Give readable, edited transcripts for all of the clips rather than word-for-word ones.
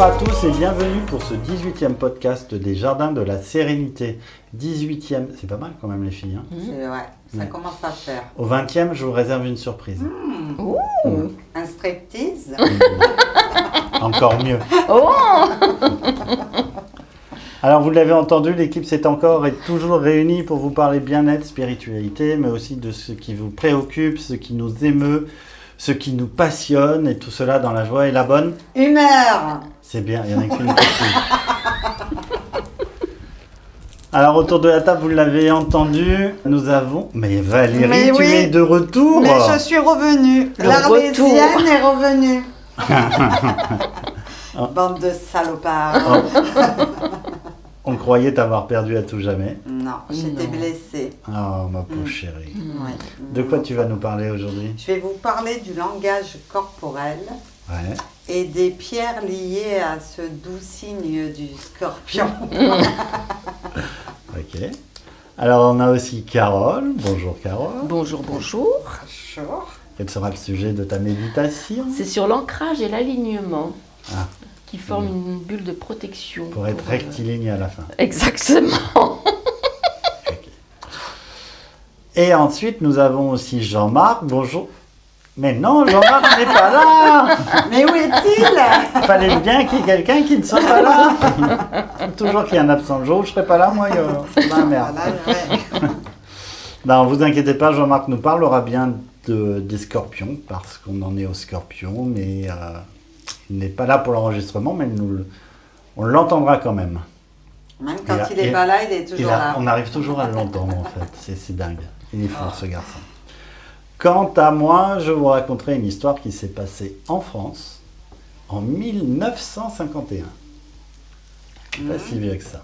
à tous et bienvenue pour ce 18e podcast des Jardins de la Sérénité. 18e, c'est pas mal quand même les filles. Hein. C'est vrai, ça commence à faire. Au 20e, je vous réserve une surprise. Un striptease. Encore mieux. Oh. Alors vous l'avez entendu, l'équipe s'est encore et toujours réunie pour vous parler bien-être, spiritualité, mais aussi de ce qui vous préoccupe, ce qui nous émeut, ce qui nous passionne, et tout cela dans la joie et la bonne Humeur. C'est bien, il n'y en a qu'une possible. Alors autour de la table, vous l'avez entendu, nous avons... Mais Valérie, Mais tu oui. es de retour. Mais je suis revenue. Le L'Arlésienne est revenue. Bande de salopards. On croyait t'avoir perdu à tout jamais. Non, j'étais blessée. Oh ma pauvre chérie. Ouais. De quoi tu vas nous parler aujourd'hui? Je vais vous parler du langage corporel Ouais. et des pierres liées à ce doux signe du scorpion. Ok. Alors on a aussi Carole. Bonjour Carole. Bonjour, bonjour. Bonjour. Quel sera le sujet de ta méditation? C'est sur l'ancrage et l'alignement Ah. qui forment une bulle de protection. Pour être rectiligne à la fin. Exactement. Et ensuite nous avons aussi Jean-Marc. Bonjour. Mais non, Jean-Marc n'est pas là. Mais où est-il? Fallait bien qu'il y ait quelqu'un qui ne soit pas là. Toujours qu'il y ait un absent le jour où je ne serai pas là, moi. C'est la merde. Voilà, ouais. Non, vous inquiétez pas, Jean-Marc nous parlera bien des scorpions, parce qu'on en est aux scorpions, mais il n'est pas là pour l'enregistrement, mais on l'entendra quand même. Même quand il n'est pas là, il est toujours là. On arrive toujours à l'entendre, en fait. C'est dingue. Il est fort, ce garçon. Quant à moi, je vous raconterai une histoire qui s'est passée en France en 1951. C'est pas si vieux que ça.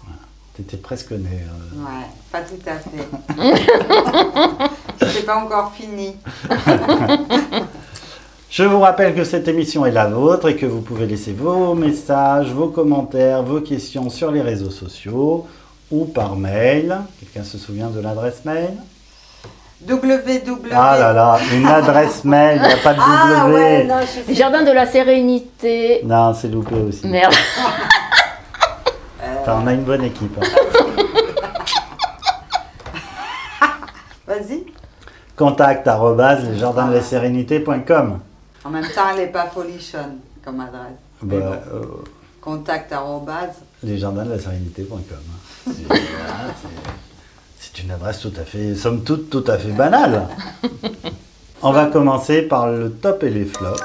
Voilà. T'étais presque né. Ouais, pas tout à fait. C'est pas encore fini. Je vous rappelle que cette émission est la vôtre et que vous pouvez laisser vos messages, vos commentaires, vos questions sur les réseaux sociaux ou par mail. Quelqu'un se souvient de l'adresse mail? www. Ah là là, une adresse mail, il n'y a pas de Ah W. ouais, non, je sais. Jardin de la Sérénité. Non, c'est loupé aussi. Merde. Enfin, on a une bonne équipe. Hein. Vas-y. Contact@lesjardindelassérénité.com. En même temps, elle n'est pas folichonne comme adresse. Mais Bah, bon. Contact arrobase. lesjardindelassérénité.com. C'est une adresse tout à fait, somme toute, tout à fait banale. On va commencer par le top et les flops.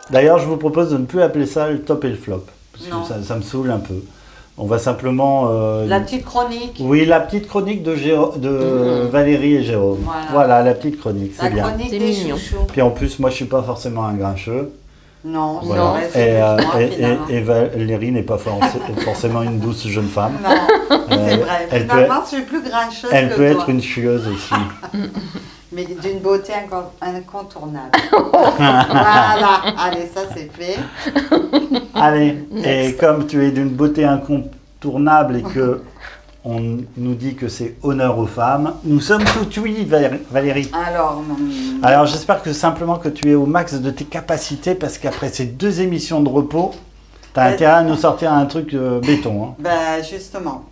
D'ailleurs, je vous propose de ne plus appeler ça le top et le flop. Parce que ça me saoule un peu. On va simplement... La petite chronique. Oui, la petite chronique de Valérie et Jérôme. Voilà, la petite chronique, c'est La bien. chronique C'est des mignon. chouchous. Puis en plus, moi, je suis pas forcément un grincheux. Non, c'est Voilà. vrai, c'est plus moi, finalement. Et Valérie n'est pas forcément une douce jeune femme. Non, c'est vrai. elle Finalement, je suis plus grincheuse Elle que peut toi. être une chieuse aussi. Mais d'une beauté incontournable. Voilà. Allez, ça c'est fait. Allez, et comme tu es d'une beauté incontournable et que on nous dit que c'est honneur aux femmes, nous sommes tout oui, Valérie. Alors j'espère que simplement que tu es au max de tes capacités parce qu'après ces 2 émissions de repos, tu as intérêt à nous sortir un truc béton. Hein. Ben justement.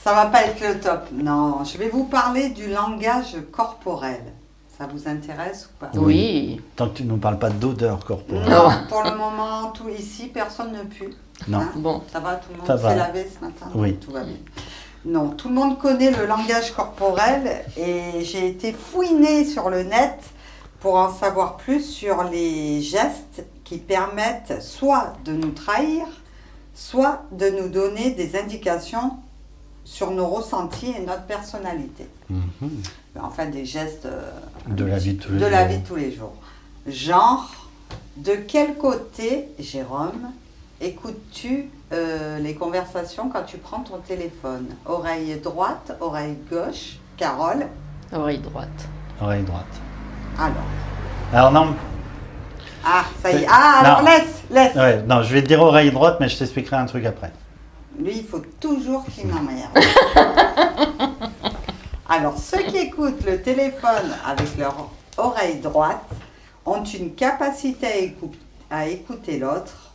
Ça va pas être le top. Non, je vais vous parler du langage corporel. Ça vous intéresse ou pas? Oui. Tant que tu ne nous parles pas d'odeur corporelle. Non, pour le moment, tout ici, personne ne pue. Non. Hein? Bon. Ça va, tout le Ça monde va. s'est lavé ce matin? Oui. Tout va bien. Non, tout le monde connaît le langage corporel et j'ai été fouinée sur le net pour en savoir plus sur les gestes qui permettent soit de nous trahir, soit de nous donner des indications sur nos ressentis et notre personnalité. Enfin, des gestes De la vie de tous les de la jours. vie de tous les jours. Genre, de quel côté, Jérôme, écoutes-tu les conversations quand tu prends ton téléphone? Oreille droite, oreille gauche? Carole? Oreille droite. Oreille droite. Alors, non. Ah, ça y est. Ah, alors Non. laisse. Ouais, non, je vais te dire oreille droite, mais je t'expliquerai un truc après. Lui, il faut toujours qu'il m'emmerde. Alors, ceux qui écoutent le téléphone avec leur oreille droite ont une capacité à écouter l'autre,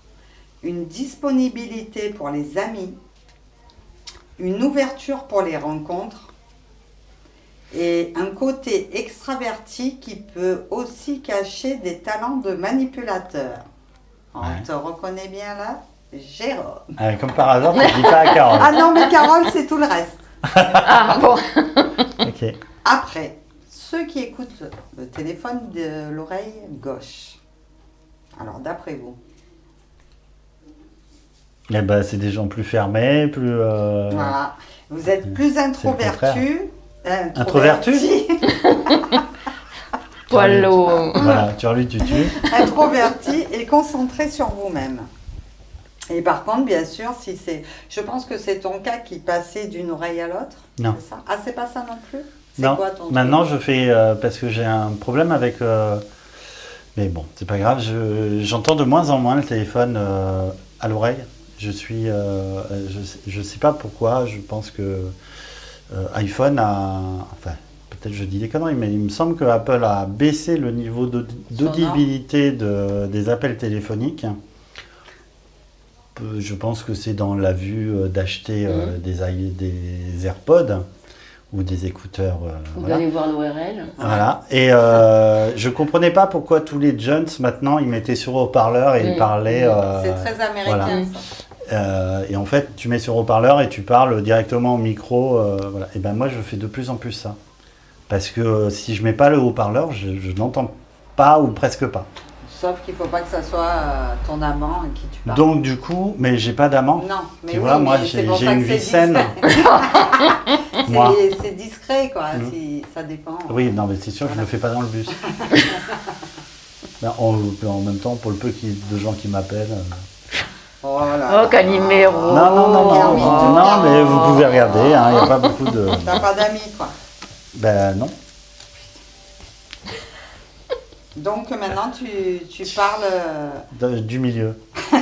une disponibilité pour les amis, une ouverture pour les rencontres et un côté extraverti qui peut aussi cacher des talents de manipulateur. On te reconnaît bien là, Jérôme. Comme par hasard, tu ne dis pas à Carole. Ah non, mais Carole, c'est tout le reste. Ah bon. Ok. Après, ceux qui écoutent le téléphone de l'oreille gauche. Alors, d'après vous? Eh ben, c'est des gens plus fermés, plus... Voilà. Vous êtes plus introvertus. Introvertus. Poilot. Voilà, tu lui tu tues. Introvertis et concentrés sur vous-même. Et par contre, bien sûr, si c'est... Je pense que c'est ton cas qui passait d'une oreille à l'autre. Non. C'est ça? Ah, c'est pas ça non plus? C'est Non, quoi ton maintenant truc? je fais... parce que j'ai un problème avec... mais bon, c'est pas grave, j'entends de moins en moins le téléphone à l'oreille. Je sais pas pourquoi, je pense que iPhone a... Enfin, peut-être je dis des conneries, mais il me semble que Apple a baissé le niveau d'audibilité des appels téléphoniques. Je pense que c'est dans la vue d'acheter des AirPods ou des écouteurs. Vous Voilà. allez voir l'URL. Voilà. Et je comprenais pas pourquoi tous les jeunes maintenant ils mettaient sur haut-parleur et ils parlaient. C'est très américain, ça. Et en fait, tu mets sur haut-parleur et tu parles directement au micro. Voilà. Et ben moi, je fais de plus en plus ça. Parce que si je mets pas le haut-parleur, je n'entends pas ou presque pas. Sauf qu'il ne faut pas que ça soit ton amant à qui tu parles. Donc du coup, mais j'ai pas d'amant. Non, mais tu oui, vois, moi mais j'ai c'est pour ça une que vie c'est saine. Moi. C'est discret, quoi. Ça dépend. Oui, non, mais c'est sûr que je ne le fais pas dans le bus. Ben, en même temps, pour le peu de gens qui m'appellent. Oh là là. Oh, Calimero. Non, mais vous pouvez regarder, il n'y a pas beaucoup de... T'as pas d'amis, quoi. Ben non. Donc maintenant, tu parles Du milieu.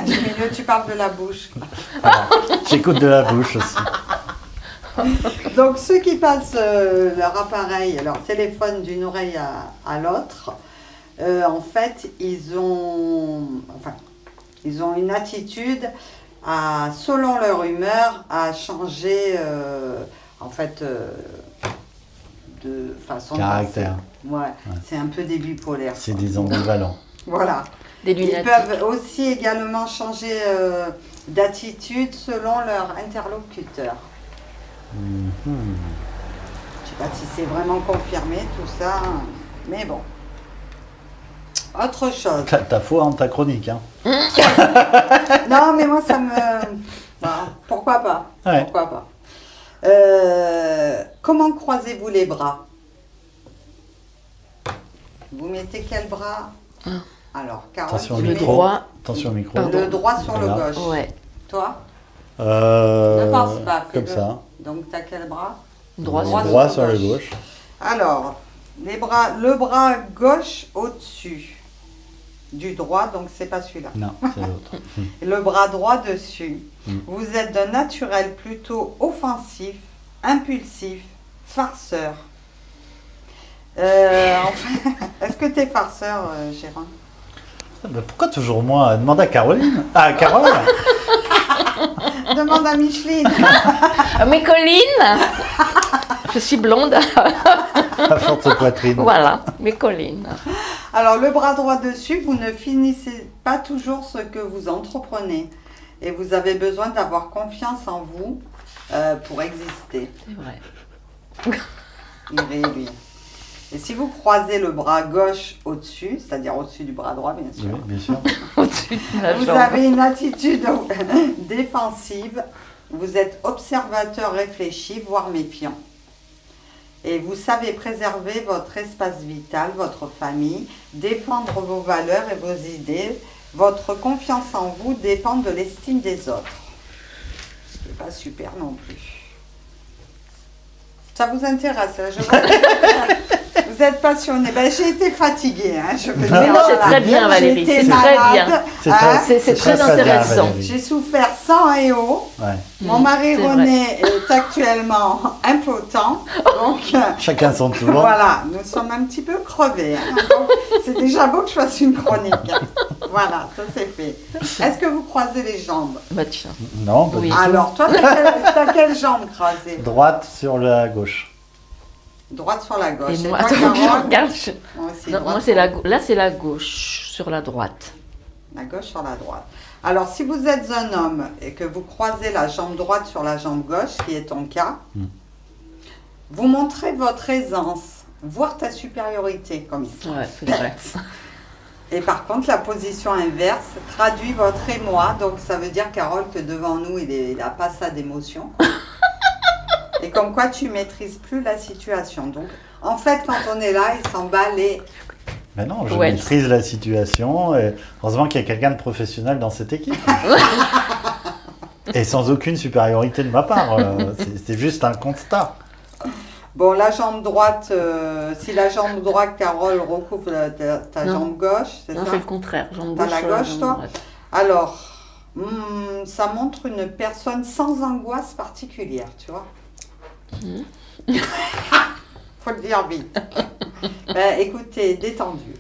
du milieu, tu parles de la bouche. Voilà. J'écoute de la bouche aussi. Donc ceux qui passent leur appareil, leur téléphone d'une oreille à l'autre, en fait, ils ont une attitude à, selon leur humeur, à changer de façon Caractère. de passer. Ouais, c'est un peu des bipolaires. C'est quoi. des ambivalents. Voilà. Des Ils lunatiques. peuvent aussi également changer d'attitude selon leur interlocuteur. Je ne sais pas si c'est vraiment confirmé tout ça, mais bon. Autre chose. T'as foi en ta chronique, hein. Non, mais moi ça me... Enfin, pourquoi pas? Ouais. Pourquoi pas? Comment croisez-vous les bras? Vous mettez quel bras? Alors, Carole, Attention au tu mets micro. droit. Attention au micro. Pardon. le droit sur le Voilà. gauche. Ouais. Toi? Ne pense pas. Comme fais-le. ça. Donc, tu as quel bras? Droit Droit sur le gauche. Alors, le bras gauche au-dessus du droit, donc c'est pas celui-là. Non, c'est l'autre. Le bras droit dessus. Vous êtes d'un naturel plutôt offensif, impulsif, farceur. Enfin, est-ce que tu es farceur, Gérard? Pourquoi toujours moi? Demande à Caroline. Ah, Carole. Demande à Micheline. Mais Colline. Je suis blonde. À forte poitrine. Voilà, mes collines. Alors, le bras droit dessus, vous ne finissez pas toujours ce que vous entreprenez. Et vous avez besoin d'avoir confiance en vous pour exister. C'est vrai. Il rit, lui. Et si vous croisez le bras gauche au-dessus, c'est-à-dire au-dessus du bras droit, bien sûr, Oui, bien sûr. Au-dessus de la vous jambe. avez une attitude défensive, vous êtes observateur réfléchi, voire méfiant. Et vous savez préserver votre espace vital, votre famille, défendre vos valeurs et vos idées. Votre confiance en vous dépend de l'estime des autres. C'est pas super non plus. Ça vous intéresse, là, je vois. Vous Vous êtes passionnée. Ben, j'ai été fatiguée, hein, je veux Non, dire. Non, c'est très bien, Valérie. J'ai C'est été très malade, bien. hein. C'est très intéressant. J'ai souffert sang et eau. Ouais. Mon mari c'est René est actuellement impotent. Donc, Chacun son tour. voilà, nous sommes un petit peu crevés. Hein. Donc, c'est déjà beau que je fasse une chronique. Voilà, ça c'est fait. Est-ce que vous croisez les jambes? Bah tiens. Non, pas Oui. du tout. Alors, toi, t'as quelle jambe croisée? Droite sur la gauche. Droite sur la gauche. Et moi, toi, attends, je Carole? regarde. Moi aussi, Non, droite moi, sur- là, c'est la gauche, sur la droite. La gauche sur la droite. Alors, si vous êtes un homme et que vous croisez la jambe droite sur la jambe gauche, qui est ton cas, vous montrez votre aisance, voire ta supériorité, comme ils sont. Ouais, c'est vrai. Et par contre, la position inverse traduit votre émoi. Donc, ça veut dire, Carole, que devant nous, il n'a pas ça d'émotion. Et comme quoi, tu maîtrises plus la situation. Donc, en fait, quand on est là, il s'en bat les... Mais non, je Ouais. maîtrise la situation. Et heureusement qu'il y a quelqu'un de professionnel dans cette équipe. Et sans aucune supériorité de ma part. C'est juste un constat. Bon, la jambe droite, si la jambe droite, Carole, recouvre ta Non. jambe gauche, c'est Non, ça? c'est le contraire. Jambe T'as gauche la sur gauche, jambe toi droite. Alors, ça montre une personne sans angoisse particulière, tu vois. Faut le dire vite. Ben, écoute, t'es détendu.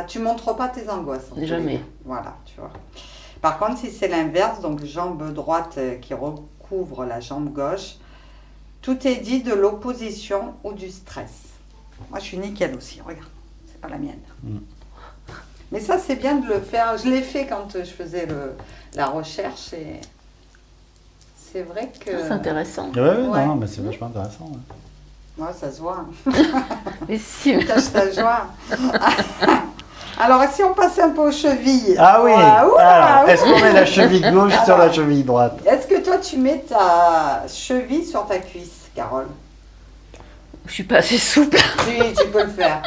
Tu montres pas tes angoisses. en tous les Jamais. cas. Voilà, tu vois. Par contre, si c'est l'inverse, donc jambe droite qui recouvre la jambe gauche, tout est dit de l'opposition ou du stress. Moi, je suis nickel aussi, regarde. C'est pas la mienne. Mais ça, c'est bien de le faire. Je l'ai fait quand je faisais la recherche et c'est vrai que... Ah, c'est intéressant. Ouais, Ouais. non, mais c'est vachement intéressant. Ouais. Moi, ça se voit. Mais si, Cache ta joie. Alors, si on passe un peu aux chevilles. Ah oui. Ouah, Alors, ouah, est-ce qu'on met la cheville gauche sur la cheville droite? Est-ce que toi, tu mets ta cheville sur ta cuisse, Carole? je suis pas assez souple. Oui, tu peux le faire.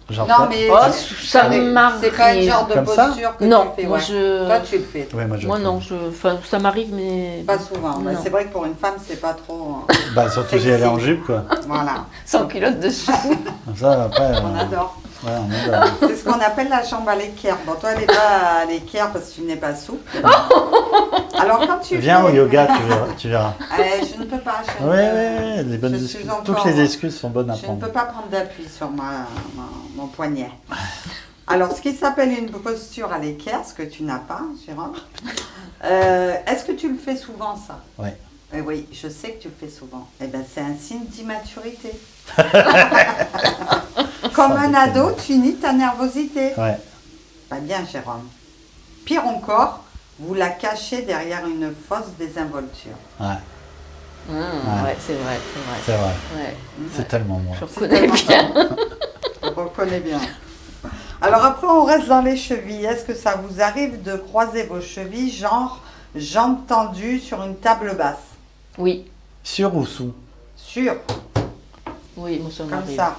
Genre Non, mais Oh, je- ça mais m'arrive. c'est pas une genre de Comme ça posture que Non, tu fais. moi Ouais. je. Toi, tu le fais. Ouais, moi, je Moi le non, fais. enfin, ça m'arrive, mais Pas souvent. Mais Non. c'est vrai que pour une femme, c'est pas trop. Bah, surtout si elle est en jupe, quoi. Voilà. sans culotte dessus. Ça, après. On adore. Ouais, on adore. C'est ce qu'on appelle la jambe à l'équerre. Bon, toi, elle n'est pas à l'équerre parce que tu n'es pas souple. Alors, quand tu Viens fais... au yoga, tu verras. Je ne peux pas. Ouais, les bonnes je suis excuses. encore- Toutes les excuses sont bonnes à Je ne prendre. peux pas prendre d'appui sur mon poignet. Alors, ce qui s'appelle une posture à l'équerre, ce que tu n'as pas, Jérôme, est-ce que tu le fais souvent, ça? Ouais. Oui, je sais que tu le fais souvent. Eh bien, c'est un signe d'immaturité. Comme un ado, tu nies ta nervosité. Ouais. Pas bien, Jérôme. Pire encore, vous la cachez derrière une fausse désinvolture. Ouais, Ouais, c'est vrai, c'est vrai. Ouais, C'est tellement moi. je C'est reconnais tellement bien. ça. Je reconnais bien. Alors après, on reste dans les chevilles. Est-ce que ça vous arrive de croiser vos chevilles, genre jambes tendues sur une table basse? Oui, Sur ou sous? Sur, oui, moi ça comme m'arrive. ça.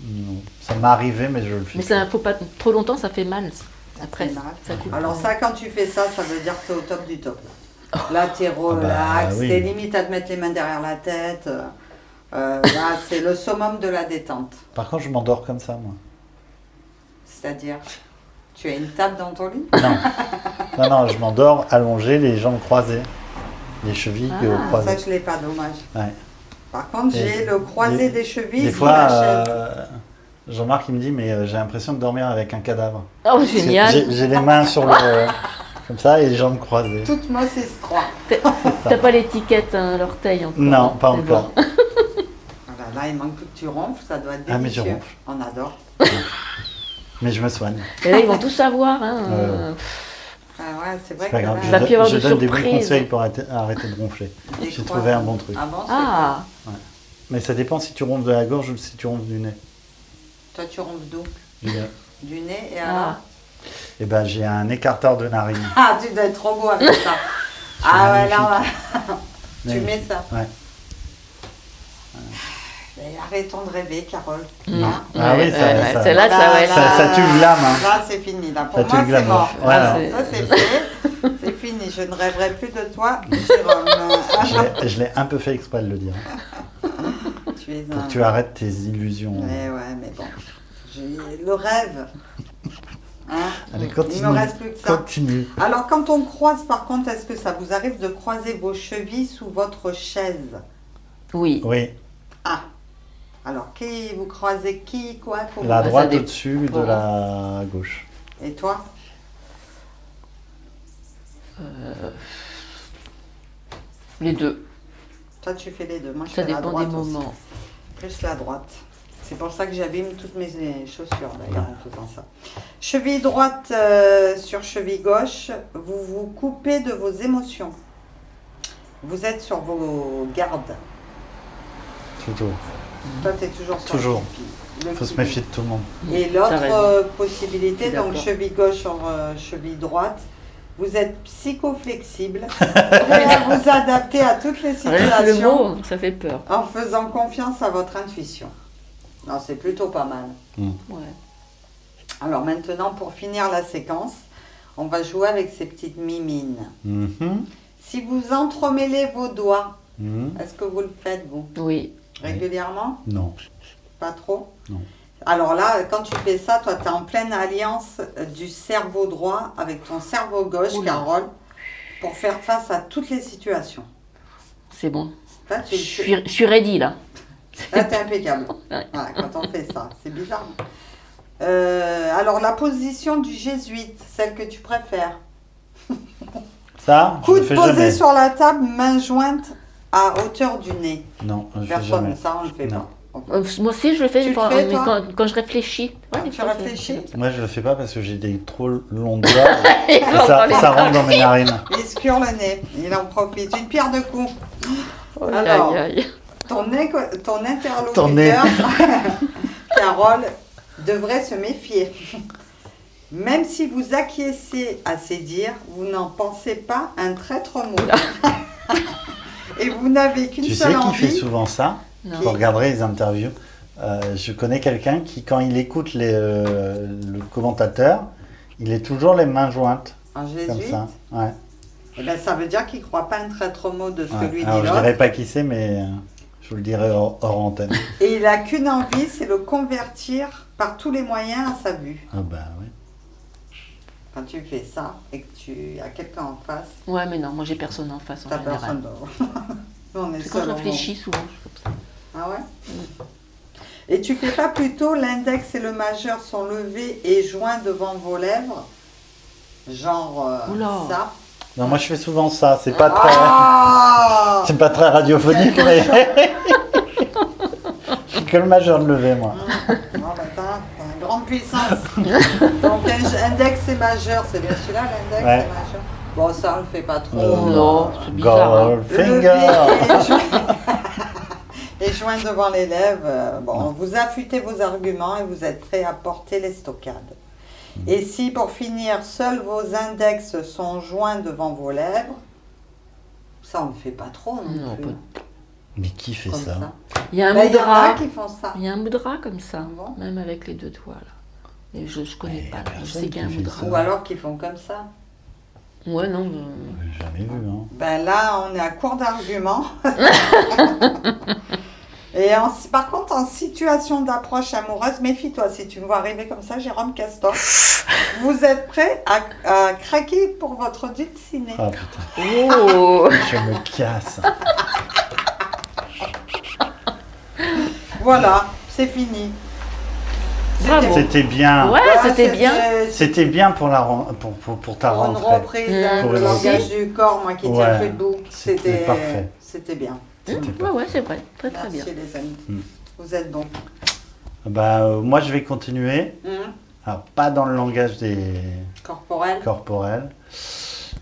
Non. Ça m'est arrivé, mais je le fais. Mais ça faut pas trop longtemps, ça fait mal. Après, fait mal. ça coupe. Alors ça, quand tu fais ça, ça veut dire que tu es au top du top. Là, tu es bah, relax, oui. t'es limite à te mettre les mains derrière la tête. Là, c'est le summum de la détente. Par contre, je m'endors comme ça, moi. C'est-à-dire, tu as une table dans ton lit? Non, non, je m'endors allongé, les jambes croisées. Les chevilles Ah, croisées. Ça, je l'ai pas, dommage. Ouais. Par contre, Et j'ai le croisé des chevilles Des sous fois, la chaise. Jean-Marc il me dit, mais j'ai l'impression de dormir avec un cadavre. Oh, Parce que génial. J'ai les mains sur le... comme ça et les jambes croisées. Toutes moi, c'est 3. T'as pas l'étiquette à l'orteil encore? Non, hein, pas c'est encore. bon. Voilà, là, il manque que tu ronfles, ça doit être Ah, mais je délicieux. ronfle. On adore. Mais je me soigne. Et là, ils vont tout savoir. Hein. Ah ouais, c'est vrai C'est pas que grave. là, Il va plus y avoir Je de donne des bons surprises. conseils pour arrêter de ronfler. des J'ai croix- trouvé un bon truc. Ah bon, c'est Ah, Mais ça dépend si tu ronfles de la gorge ou si tu ronfles du nez. Toi, tu ronfles d'où? Du nez. Du nez et ah. alors? Eh ben, j'ai un écarteur de narine. Ah, tu dois être trop beau avec ça. Ah ouais, là, tu Magnifique. mets ça. Ouais. Mais arrêtons de rêver, Carole. Mm. Hein? Ah oui, ça- Celle-là, ça va être. Ça tue l'âme, hein. Là, c'est fini. Là, pour Ça tue moi, le c'est glamour. mort. Voilà. Ça, c'est fait. C'est fini. Je ne rêverai plus de toi, Jérôme. Je l'ai un peu fait exprès de le dire. tu es Pour que tu arrêtes tes illusions. Ouais, mais bon. J'ai le rêve. Hein. Allez, continue. Il me reste plus que ça. Continue. Alors, quand on croise, par contre, est-ce que ça vous arrive de croiser vos chevilles sous votre chaise? Oui. Oui. Ah. Alors, vous croisez qui, quoi, comment? La droite dépend. au-dessus de la gauche. Et toi? Les deux. Toi, tu fais les deux. Moi, je Ça fais la dépend droite des aussi. moments. Plus la droite. C'est pour ça que j'abîme toutes mes chaussures, d'ailleurs, en faisant ça. Cheville droite sur cheville gauche, vous vous coupez de vos émotions. Vous êtes sur vos gardes. Toujours. Toi, tu es toujours sur Toujours. le Il faut se kipi. méfier de tout le monde. Et T'as raison. l'autre possibilité, D'accord. donc cheville gauche sur cheville droite, vous êtes psychoflexible, prêt à vous adapter à toutes les Rien que le situations mot, ça fait peur. en faisant confiance à votre intuition. Non, c'est plutôt pas mal. Ouais. Alors maintenant, pour finir la séquence, on va jouer avec ces petites mimines. Mhm. Si vous entremêlez vos doigts, Mhm. est-ce que vous le faites, vous, Oui. régulièrement? Non. Pas trop? Non. Alors là, quand tu fais ça, toi, tu es en pleine alliance du cerveau droit avec ton cerveau gauche, Oula. Carole, pour faire face à toutes les situations. C'est bon. Là, Je suis ready là. là, t'es impeccable. Ouais. Voilà, quand on fait ça, c'est bizarre. Alors, la position du jésuite, celle que tu préfères. Ça, je le Coude fais posé jamais. sur la table, main jointe à hauteur du nez. Non, je le fais Personne, jamais. ça, on le fait Non. pas. Moi aussi, je le fais, Tu le quand, fais, mais toi quand je réfléchis. Ah, des tu fois, je- réfléchis? Moi, je le fais pas parce que j'ai des trop longs doigts et ça rentre dans mes narines. Il se cure le nez, il en profite. Une pierre de coups. Oh, Alors, aïe, aïe. Ton interlocuteur, Ton nez. Carole, devrait se méfier. Même si vous acquiescez à ses dires, vous n'en pensez pas un traître mot. Et vous n'avez qu'une Tu sais seule qui fait envie. souvent ça? Non. Vous regarderez les interviews. Je connais quelqu'un qui, quand il écoute le commentateur, il est toujours les mains jointes, Un comme jésuite, ça. Ouais. eh ben, ça veut dire qu'il ne croit pas un traître mot de ce Ouais. que lui dit Alors, je l'autre. dirais pas qui c'est, mais je vous le dirai hors antenne. Et il n'a qu'une envie, c'est le convertir par tous les moyens à sa vue. Ah bah oui. Quand tu fais ça et que tu as quelqu'un en face, Ouais, mais non, moi j'ai personne en face en t'as général. personne d'autre. Nous, on est C'est quand je seuls au réfléchis souvent. Ah ouais? Et tu fais pas plutôt l'index et le majeur sont levés et joints devant vos lèvres? Genre Oula. ça? Non, moi je fais souvent ça. C'est pas très, Ah c'est pas très radiophonique, mais je fais que le majeur de lever, moi. Ah bah t'as une grande puissance. Donc index et majeur, c'est bien celui-là l'index Ouais. et majeur? Bon, ça on le fait pas trop. Non, c'est bizarre, hein. Goldfinger. Et joints devant les lèvres, bon, vous affûtez vos arguments et vous êtes prêt à porter les stockades. Et si, pour finir, seuls vos index sont joints devant vos lèvres, ça on ne fait pas trop non, Non, plus. pas- Mais qui fait Comme ça? Il y a un Ben, il y en a moudra. qui font ça. Il y a un moudra comme ça, Bon. même avec les deux doigts là. Mais je connais Mais pas. y a Là. Je personne sais qu'il y a un qui fait moudra. ça. Ou alors qui font comme ça. Ouais, non. J'ai jamais vu, hein. Ben là, on est à court d'arguments. Et par contre, en situation d'approche amoureuse, méfie-toi. Si tu me vois arriver comme ça, Jérôme Castor, vous êtes prêt à craquer pour votre dulciné. Ah putain, Oh. je me casse. Voilà, c'est fini. Bravo. C'était bien. Ouais, c'était bien. C'était bien pour ta Pour une rentrée. reprise, hein, Pour le une langage du corps, moi qui tiens Ouais. plus debout. C'était parfait. C'était bien. C'était Ouais, c'est vrai. Très, très bien. Merci les amis. Mm. Vous êtes bons. Bah, moi, je vais continuer. Alors, pas dans le langage des Corporel. corporels,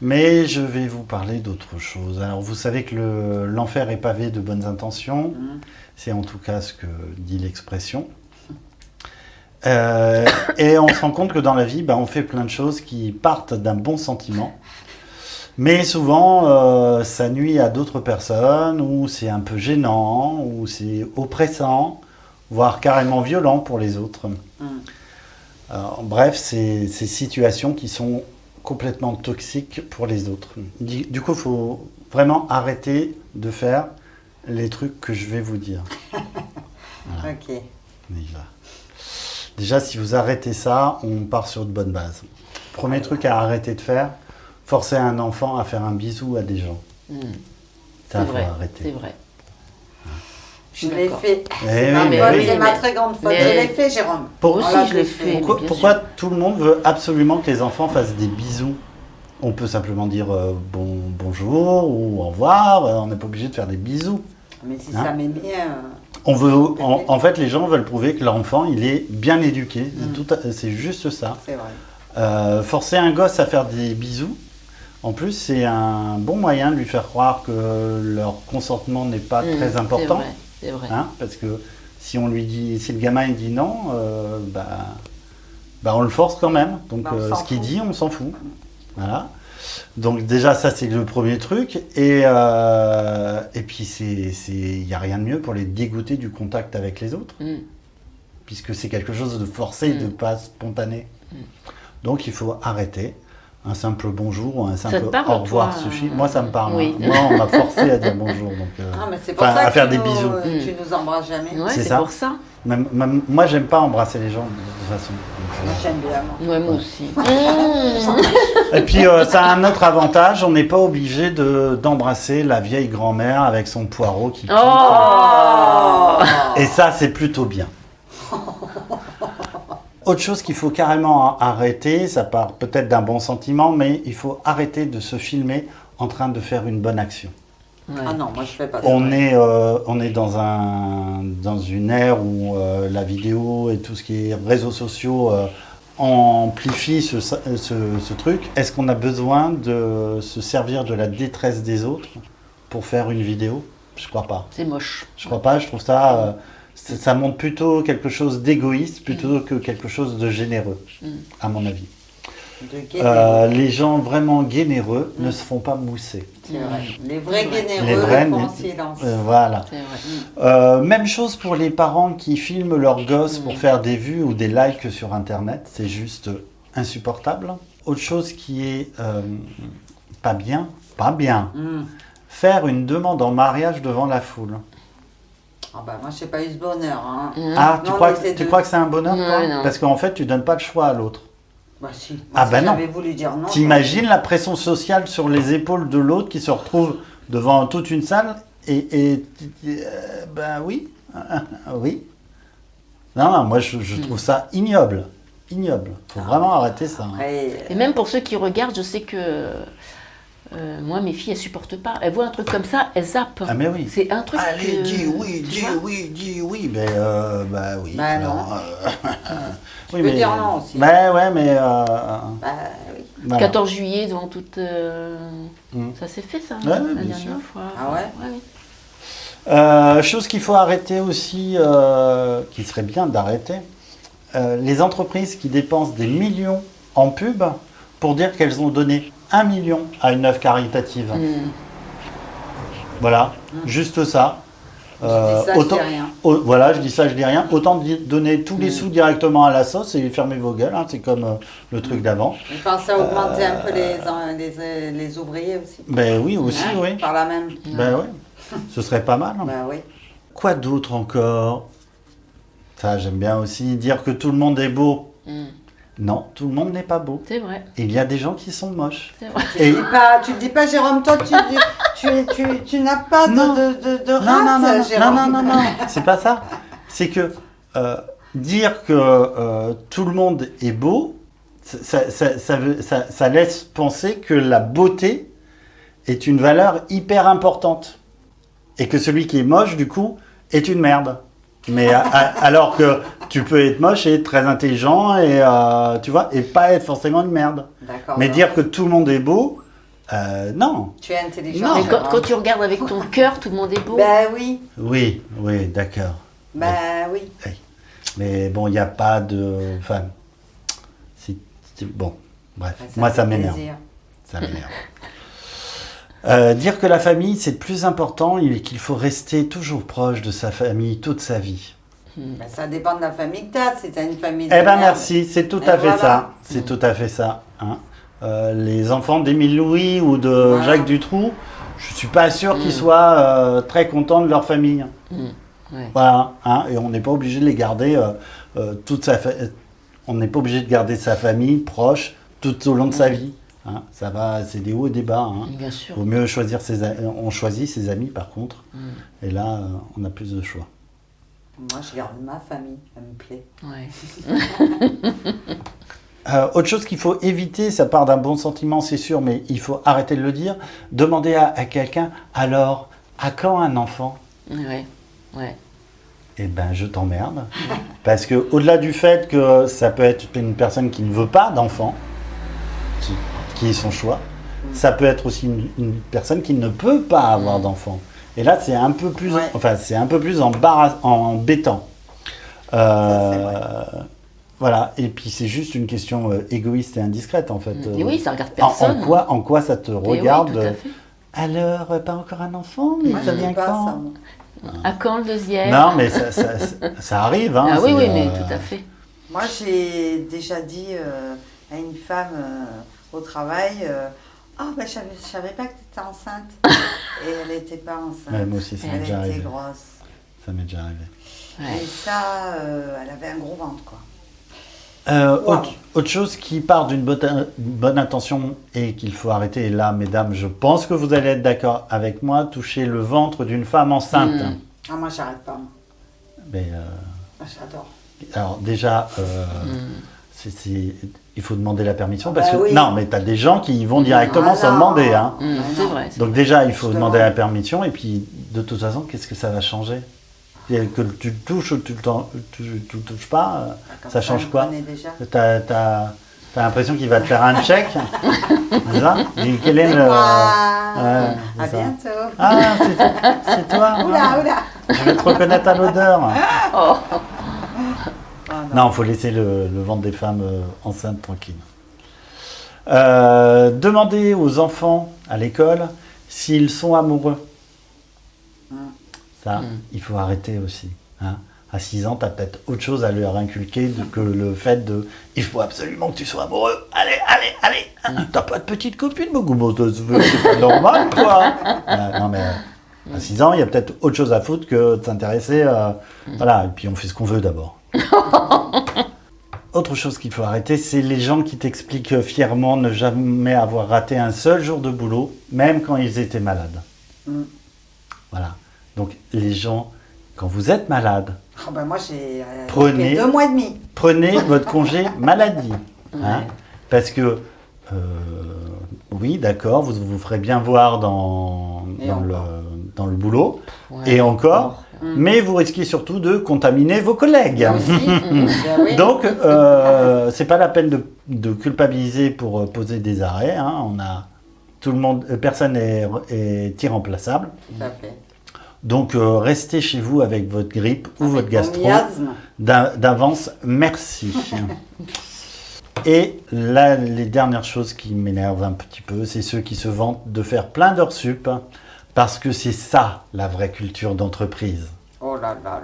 mais je vais vous parler d'autre chose. Alors, vous savez que l'enfer est pavé de bonnes intentions. Mm. C'est en tout cas ce que dit l'expression. Et on se rend compte que dans la vie, on fait plein de choses qui partent d'un bon sentiment. Mais souvent, ça nuit à d'autres personnes, ou c'est un peu gênant, ou c'est oppressant, voire carrément violent pour les autres. Mm. Alors, bref, c'est ces situations qui sont complètement toxiques pour les autres. Du coup, il faut vraiment arrêter de faire les trucs que je vais vous dire. Voilà. Ok. Déjà, si vous arrêtez ça, on part sur de bonnes bases. Premier truc à arrêter de faire, forcer un enfant à faire un bisou à des gens. Ça, faut arrêter. C'est vrai. Je l'ai fait. Oui, c'est ma très grande faute. Je l'ai fait, Jérôme. Je l'ai fait. Pourquoi tout le monde veut absolument que les enfants fassent des bisous? On peut simplement dire bonjour ou au revoir. On n'est pas obligé de faire des bisous. Mais si ça met bien... On veut, en fait, les gens veulent prouver que l'enfant, il est bien éduqué. C'est juste ça. C'est vrai. Forcer un gosse à faire des bisous, en plus, c'est un bon moyen de lui faire croire que leur consentement n'est pas très important. C'est vrai. Parce que si on lui dit, si le gamin il dit non, on le force quand même. Donc ce qu'il dit, on s'en fout. Voilà. Donc déjà ça c'est le premier truc et puis il n'y a rien de mieux pour les dégoûter du contact avec les autres puisque c'est quelque chose de forcé, de pas spontané. Donc il faut arrêter. Un simple bonjour ou un simple au revoir suffit. Moi ça me parle. Oui. Moi on m'a forcé à dire bonjour mais c'est pour ça à que faire des bisous. Tu nous embrasses jamais. Ouais, c'est pour ça. Même, moi j'aime pas embrasser les gens de toute façon. Moi j'aime bien. Moi aussi. Et puis ça a un autre avantage, on n'est pas obligé d'embrasser la vieille grand-mère avec son poireau qui pique. Et ça c'est plutôt bien. Autre chose qu'il faut carrément arrêter, ça part peut-être d'un bon sentiment, mais il faut arrêter de se filmer en train de faire une bonne action. Ouais. Ah non, moi je fais pas ça. On est dans une ère où la vidéo et tout ce qui est réseaux sociaux amplifie ce truc. Est-ce qu'on a besoin de se servir de la détresse des autres pour faire une vidéo? Je crois pas. C'est moche. Je crois pas, je trouve ça... ça montre plutôt quelque chose d'égoïste plutôt que quelque chose de généreux, à mon avis. Les gens vraiment généreux ne se font pas mousser. C'est vrai. Les vrais généreux le font en silence. Voilà. Même chose pour les parents qui filment leurs gosses pour faire des vues ou des likes sur Internet. C'est juste insupportable. Autre chose qui est pas bien. Faire une demande en mariage devant la foule. Ah bah moi, je n'ai pas eu ce bonheur. Hein. Ah, tu crois que c'est un bonheur, toi? Non. Parce qu'en fait, tu donnes pas le choix à l'autre. Bah si. J'avais voulu dire non. T'imagines la pression sociale sur les épaules de l'autre qui se retrouve devant toute une salle et oui. Oui. Non, moi je trouve ça ignoble. Faut vraiment arrêter ça. Et même pour ceux qui regardent, je sais que moi, mes filles, elles supportent pas. Elles voient un truc comme ça, elles zappent. Ah mais oui. C'est un truc. Allez, dis oui. Mais oui. Bah non. Oui, tu peux dire non aussi. Bah ouais, mais. oui. Voilà. 14 juillet devant toute. Ça s'est fait ça la dernière fois. Ah ouais. Oui. Chose qu'il faut arrêter aussi, qui serait bien d'arrêter, les entreprises qui dépensent des millions en pub pour dire qu'elles ont donné 1 million à une œuvre caritative. Voilà, juste ça. Je dis ça, autant, je dis rien. Voilà, je dis ça, je dis rien. Autant donner tous les sous directement à la sauce et fermer vos gueules. C'est comme le truc d'avant. Je pensais à augmenter un peu les ouvriers aussi. Ben oui, aussi, oui. Par la même. Ben oui, ce serait pas mal. Ben oui. Quoi d'autre encore? Ça, j'aime bien aussi dire que tout le monde est beau. Non, tout le monde n'est pas beau. C'est vrai. Il y a des gens qui sont moches. C'est vrai. Tu ne dis pas, Jérôme, toi, tu n'as pas de rate, Jérôme. Non, c'est pas ça. C'est que dire que tout le monde est beau, ça laisse penser que la beauté est une valeur hyper importante. Et que celui qui est moche, du coup, est une merde. Mais alors que tu peux être moche et être très intelligent et tu vois, et pas être forcément une merde. Mais dire que tout le monde est beau, non. Tu es intelligent. Mais quand tu regardes avec ton cœur, tout le monde est beau. Ben oui. Oui, d'accord. Ben oui. Mais bon, il n'y a pas de. Enfin, bon, bref. Moi, ça m'énerve. Ça m'énerve. Dire que la famille c'est le plus important et qu'il faut rester toujours proche de sa famille toute sa vie. Ben, ça dépend de la famille que tu as. Si tu as une famille de merde. merci, c'est tout à fait ça. C'est tout à fait ça. Hein. Les enfants d'Émile Louis ou de Jacques Dutroux, je suis pas sûr qu'ils soient très contents de leur famille. Ouais. Voilà, hein, et on n'est pas obligé de les garder on n'est pas obligé de garder sa famille proche tout au long de sa vie. Hein. Ça va, c'est des hauts et des bas. Hein. Bien sûr. Vaut mieux choisir on choisit ses amis par contre. Et là, on a plus de choix. Moi, je garde ma famille, elle me plaît. Ouais. Autre chose qu'il faut éviter, ça part d'un bon sentiment, c'est sûr, mais il faut arrêter de le dire. Demander à quelqu'un, alors, à quand un enfant ? Ouais. Ouais. Eh ben, je t'emmerde. Parce que au-delà du fait que ça peut être une personne qui ne veut pas d'enfant, qui est son choix, ça peut être aussi une personne qui ne peut pas avoir d'enfant. Et là, c'est un peu plus, c'est un peu plus embêtant. Voilà. Et puis c'est juste une question égoïste et indiscrète en fait. Et oui, ça regarde personne. En quoi ça te regarde oui, tout à fait. Alors, pas encore un enfant, mais ça vient quand ça, À quand le deuxième? Non, mais ça arrive. Hein, ah oui, mais tout à fait. Moi, j'ai déjà dit à une femme au travail, je savais pas que tu étais enceinte. Et elle n'était pas enceinte. Ouais, moi aussi, ça m'est déjà arrivé. Elle était grosse. Ça m'est déjà arrivé. Ouais. Et ça, elle avait un gros ventre, quoi. Autre chose qui part d'une bonne intention et qu'il faut arrêter, et là, mesdames, je pense que vous allez être d'accord avec moi, toucher le ventre d'une femme enceinte. Ah, moi, j'arrête pas. Mais, j'adore. Alors, déjà, il faut demander la permission parce que oui. Non, mais tu as des gens qui vont directement sans demander. Hein. C'est vrai. Donc, déjà, il faut demander la permission et puis, de toute façon, qu'est-ce que ça va changer ? Que tu le touches ou tu le touches pas, ça change quoi? T'as l'impression qu'il va te faire un check? C'est ça? Et quel est le... à bientôt. Ah, c'est toi? Oula. Je vais te reconnaître à l'odeur. Oh. Non, il faut laisser le ventre des femmes enceintes tranquille. Demandez aux enfants à l'école s'ils sont amoureux. Ça, il faut arrêter aussi. Hein. À 6 ans, tu as peut-être autre chose à leur inculquer que le fait de « il faut absolument que tu sois amoureux, allez, t'as pas de petite copine, c'est pas normal, quoi !» Non, mais à 6 ans, il y a peut-être autre chose à foutre que de s'intéresser. Voilà, et puis on fait ce qu'on veut d'abord. Autre chose qu'il faut arrêter, c'est les gens qui t'expliquent fièrement ne jamais avoir raté un seul jour de boulot, même quand ils étaient malades. Voilà. Donc, les gens, quand vous êtes malade, moi j'ai prenez 2 mois et demi. Prenez votre congé maladie. Hein, parce que, oui, d'accord, vous vous ferez bien voir dans le boulot, et encore, mais vous risquez surtout de contaminer vos collègues. Donc, c'est pas la peine de culpabiliser pour poser des arrêts. Hein, tout le monde, personne est irremplaçable. Tout à fait. Donc, restez chez vous avec votre grippe ou votre gastro. D'avance, merci. Et là, les dernières choses qui m'énervent un petit peu, c'est ceux qui se vantent de faire plein d'heures sup, parce que c'est ça, la vraie culture d'entreprise. Oh là là.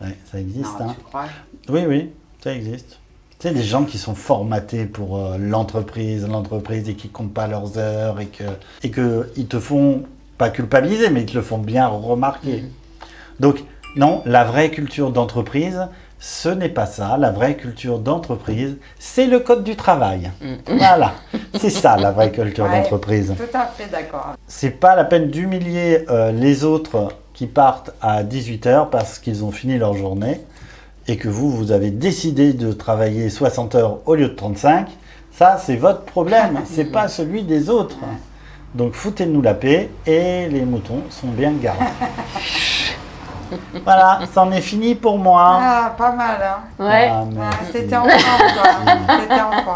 Ouais, ça existe, non, hein. Tu crois ? Oui, ça existe. Tu sais, des gens qui sont formatés pour l'entreprise et qui comptent pas leurs heures et que ils te font pas culpabiliser, mais ils te le font bien remarquer. Donc, non, la vraie culture d'entreprise, ce n'est pas ça. La vraie culture d'entreprise, c'est le code du travail. Voilà, c'est ça la vraie culture d'entreprise. Tout à fait d'accord. C'est pas la peine d'humilier les autres qui partent à 18h parce qu'ils ont fini leur journée et que vous avez décidé de travailler 60 heures au lieu de 35. Ça, c'est votre problème, c'est pas celui des autres. Donc foutez-nous la paix et les moutons sont bien gardés. Voilà, c'en est fini pour moi. Ah, pas mal, hein. Ouais. T'étais enfant, toi. T'étais enfant.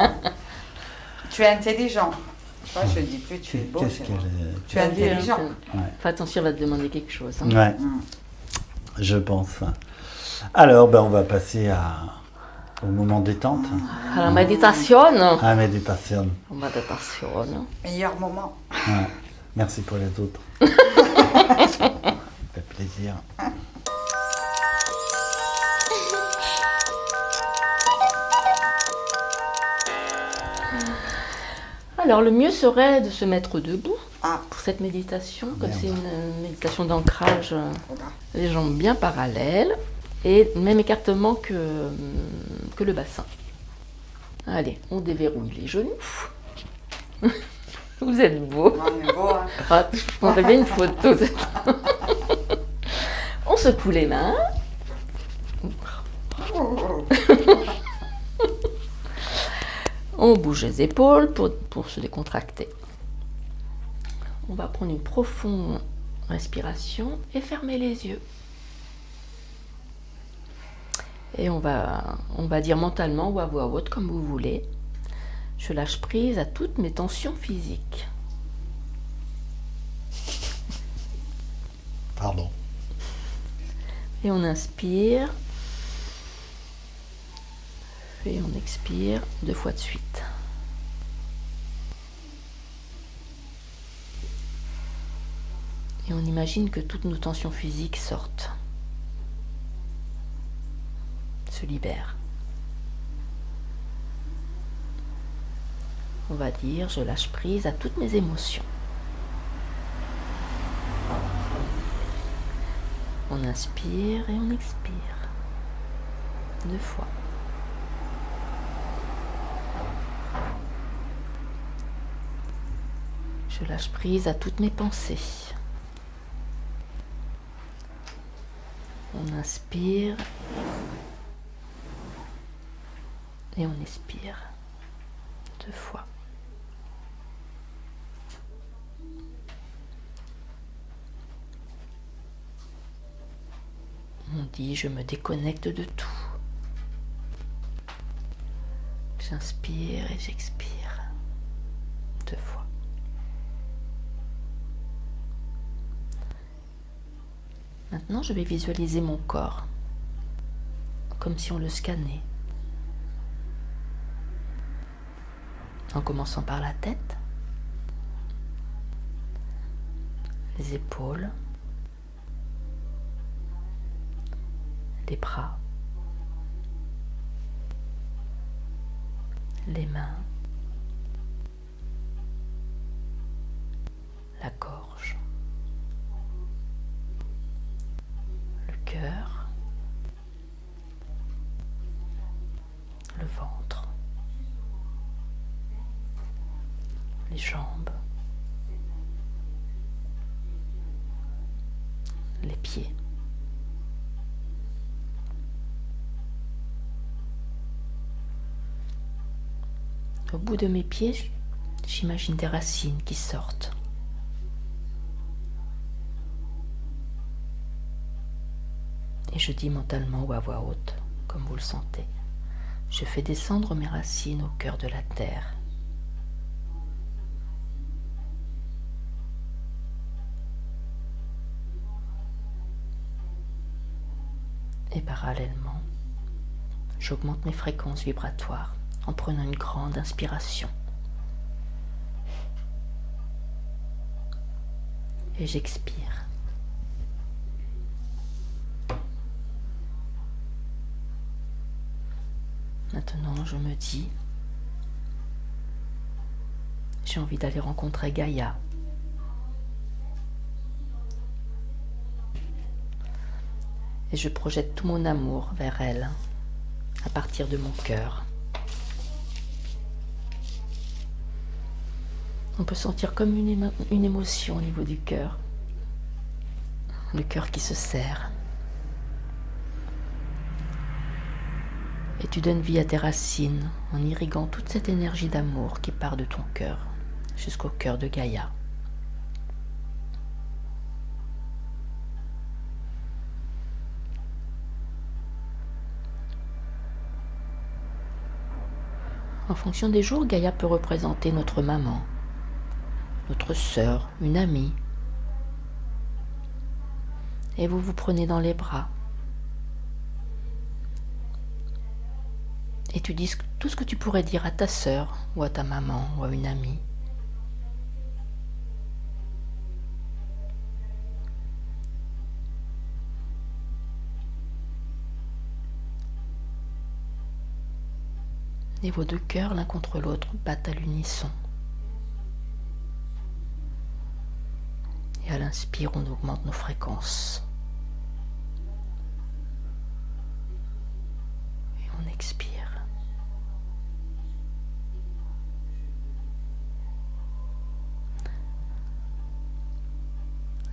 Tu es intelligent. Moi, je dis plus, tu es beau. Tu es intelligent. Fais attention, on va te demander quelque chose. Hein. Ouais, je pense. Alors, on va passer au moment détente. À la méditation. À la méditation. Méditation. Meilleur moment. Ouais. Merci pour les autres. Ça fait plaisir. Alors, le mieux serait de se mettre debout pour cette méditation, comme c'est une méditation d'ancrage. Les jambes bien parallèles et le même écartement que le bassin. Allez, on déverrouille les genoux. Vous êtes beaux. On est beau, hein. Ah, je prendrais bien une photo. On secoue les mains. On bouge les épaules pour se décontracter. On va prendre une profonde respiration et fermer les yeux. Et on va dire mentalement ou à voix haute comme vous voulez. Je lâche prise à toutes mes tensions physiques. Pardon. Et on inspire. Et on expire 2 fois de suite. Et on imagine que toutes nos tensions physiques sortent, se libèrent. On va dire, je lâche prise à toutes mes émotions. On inspire et on expire 2 fois. Je lâche prise à toutes mes pensées. On inspire et on expire 2 fois. On dit je me déconnecte de tout. J'inspire et j'expire 2 fois. Maintenant, je vais visualiser mon corps, comme si on le scannait. En commençant par la tête, les épaules, les bras, les mains, la gorge, le cœur, le ventre, les jambes, les pieds. Au bout de mes pieds, j'imagine des racines qui sortent. Et je dis mentalement ou à voix haute, comme vous le sentez, je fais descendre mes racines au cœur de la terre. Et parallèlement, j'augmente mes fréquences vibratoires en prenant une grande inspiration. Et j'expire. Maintenant, je me dis, j'ai envie d'aller rencontrer Gaïa. Et je projette tout mon amour vers elle, à partir de mon cœur. On peut sentir comme une émotion au niveau du cœur. Le cœur qui se serre. Et tu donnes vie à tes racines en irriguant toute cette énergie d'amour qui part de ton cœur jusqu'au cœur de Gaïa. En fonction des jours, Gaïa peut représenter notre maman, notre sœur, une amie. Et vous vous prenez dans les bras. Et tu dis tout ce que tu pourrais dire à ta sœur, ou à ta maman, ou à une amie. Et vos deux cœurs, l'un contre l'autre, battent à l'unisson. Et à l'inspire, on augmente nos fréquences. expire.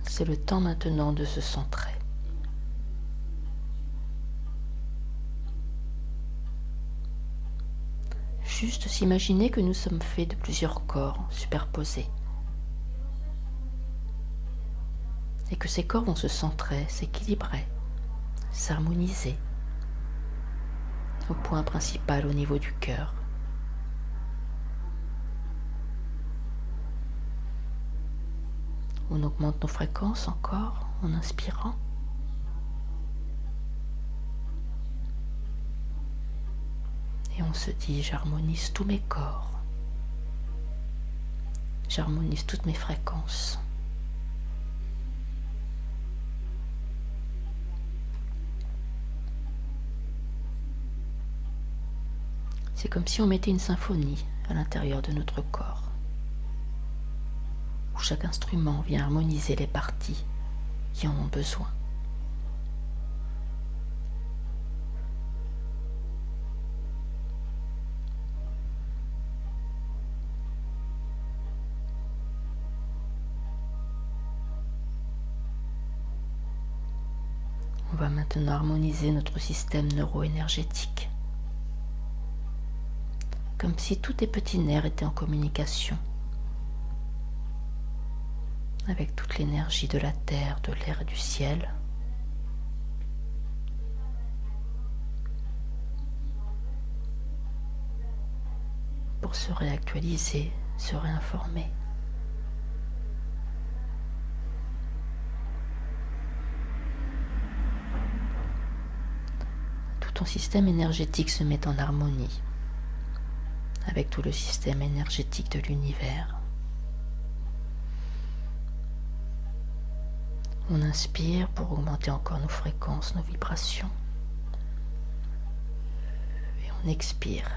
C'est le temps maintenant de se centrer. Juste s'imaginer que nous sommes faits de plusieurs corps superposés. Et que ces corps vont se centrer, s'équilibrer, s'harmoniser au point principal au niveau du cœur. On augmente nos fréquences encore en inspirant. Et on se dit, j'harmonise tous mes corps. J'harmonise toutes mes fréquences. C'est comme si on mettait une symphonie à l'intérieur de notre corps, où chaque instrument vient harmoniser les parties qui en ont besoin. On va maintenant harmoniser notre système neuro-énergétique, comme si tous tes petits nerfs étaient en communication avec toute l'énergie de la terre, de l'air et du ciel. Pour se réactualiser, se réinformer. Tout ton système énergétique se met en harmonie avec tout le système énergétique de l'univers. On inspire pour augmenter encore nos fréquences, nos vibrations. Et on expire.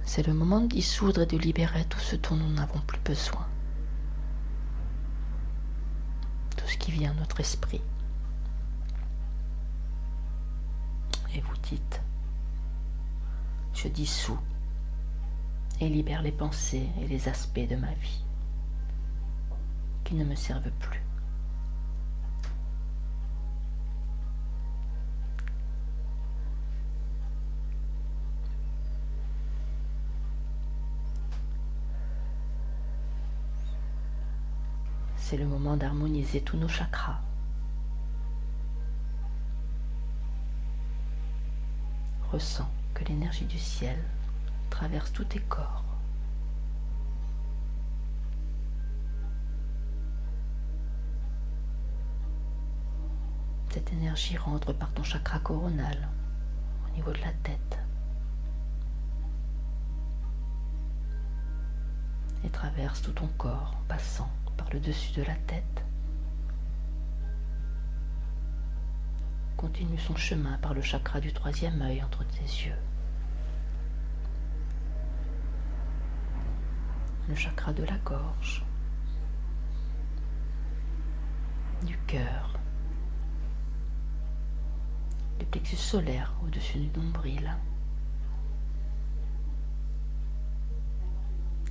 C'est le moment de dissoudre et de libérer tout ce dont nous n'avons plus besoin. Tout ce qui vient à notre esprit. Et vous dites, je dissous et libère les pensées et les aspects de ma vie qui ne me servent plus. C'est le moment d'harmoniser tous nos chakras. Ressens que l'énergie du ciel traverse tous tes corps. Cette énergie rentre par ton chakra coronal, au niveau de la tête, et traverse tout ton corps en passant par le dessus de la tête. Continue son chemin par le chakra du troisième œil entre tes yeux. Le chakra de la gorge, du cœur, le plexus solaire au-dessus du nombril,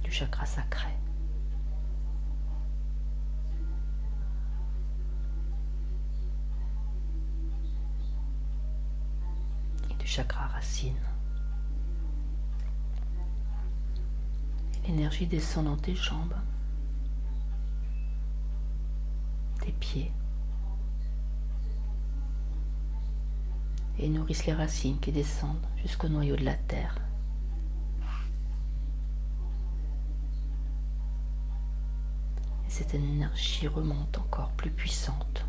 du chakra sacré, et du chakra racine. L'énergie descend dans tes jambes, tes pieds, et nourrissent les racines qui descendent jusqu'au noyau de la terre. Et cette énergie remonte encore plus puissante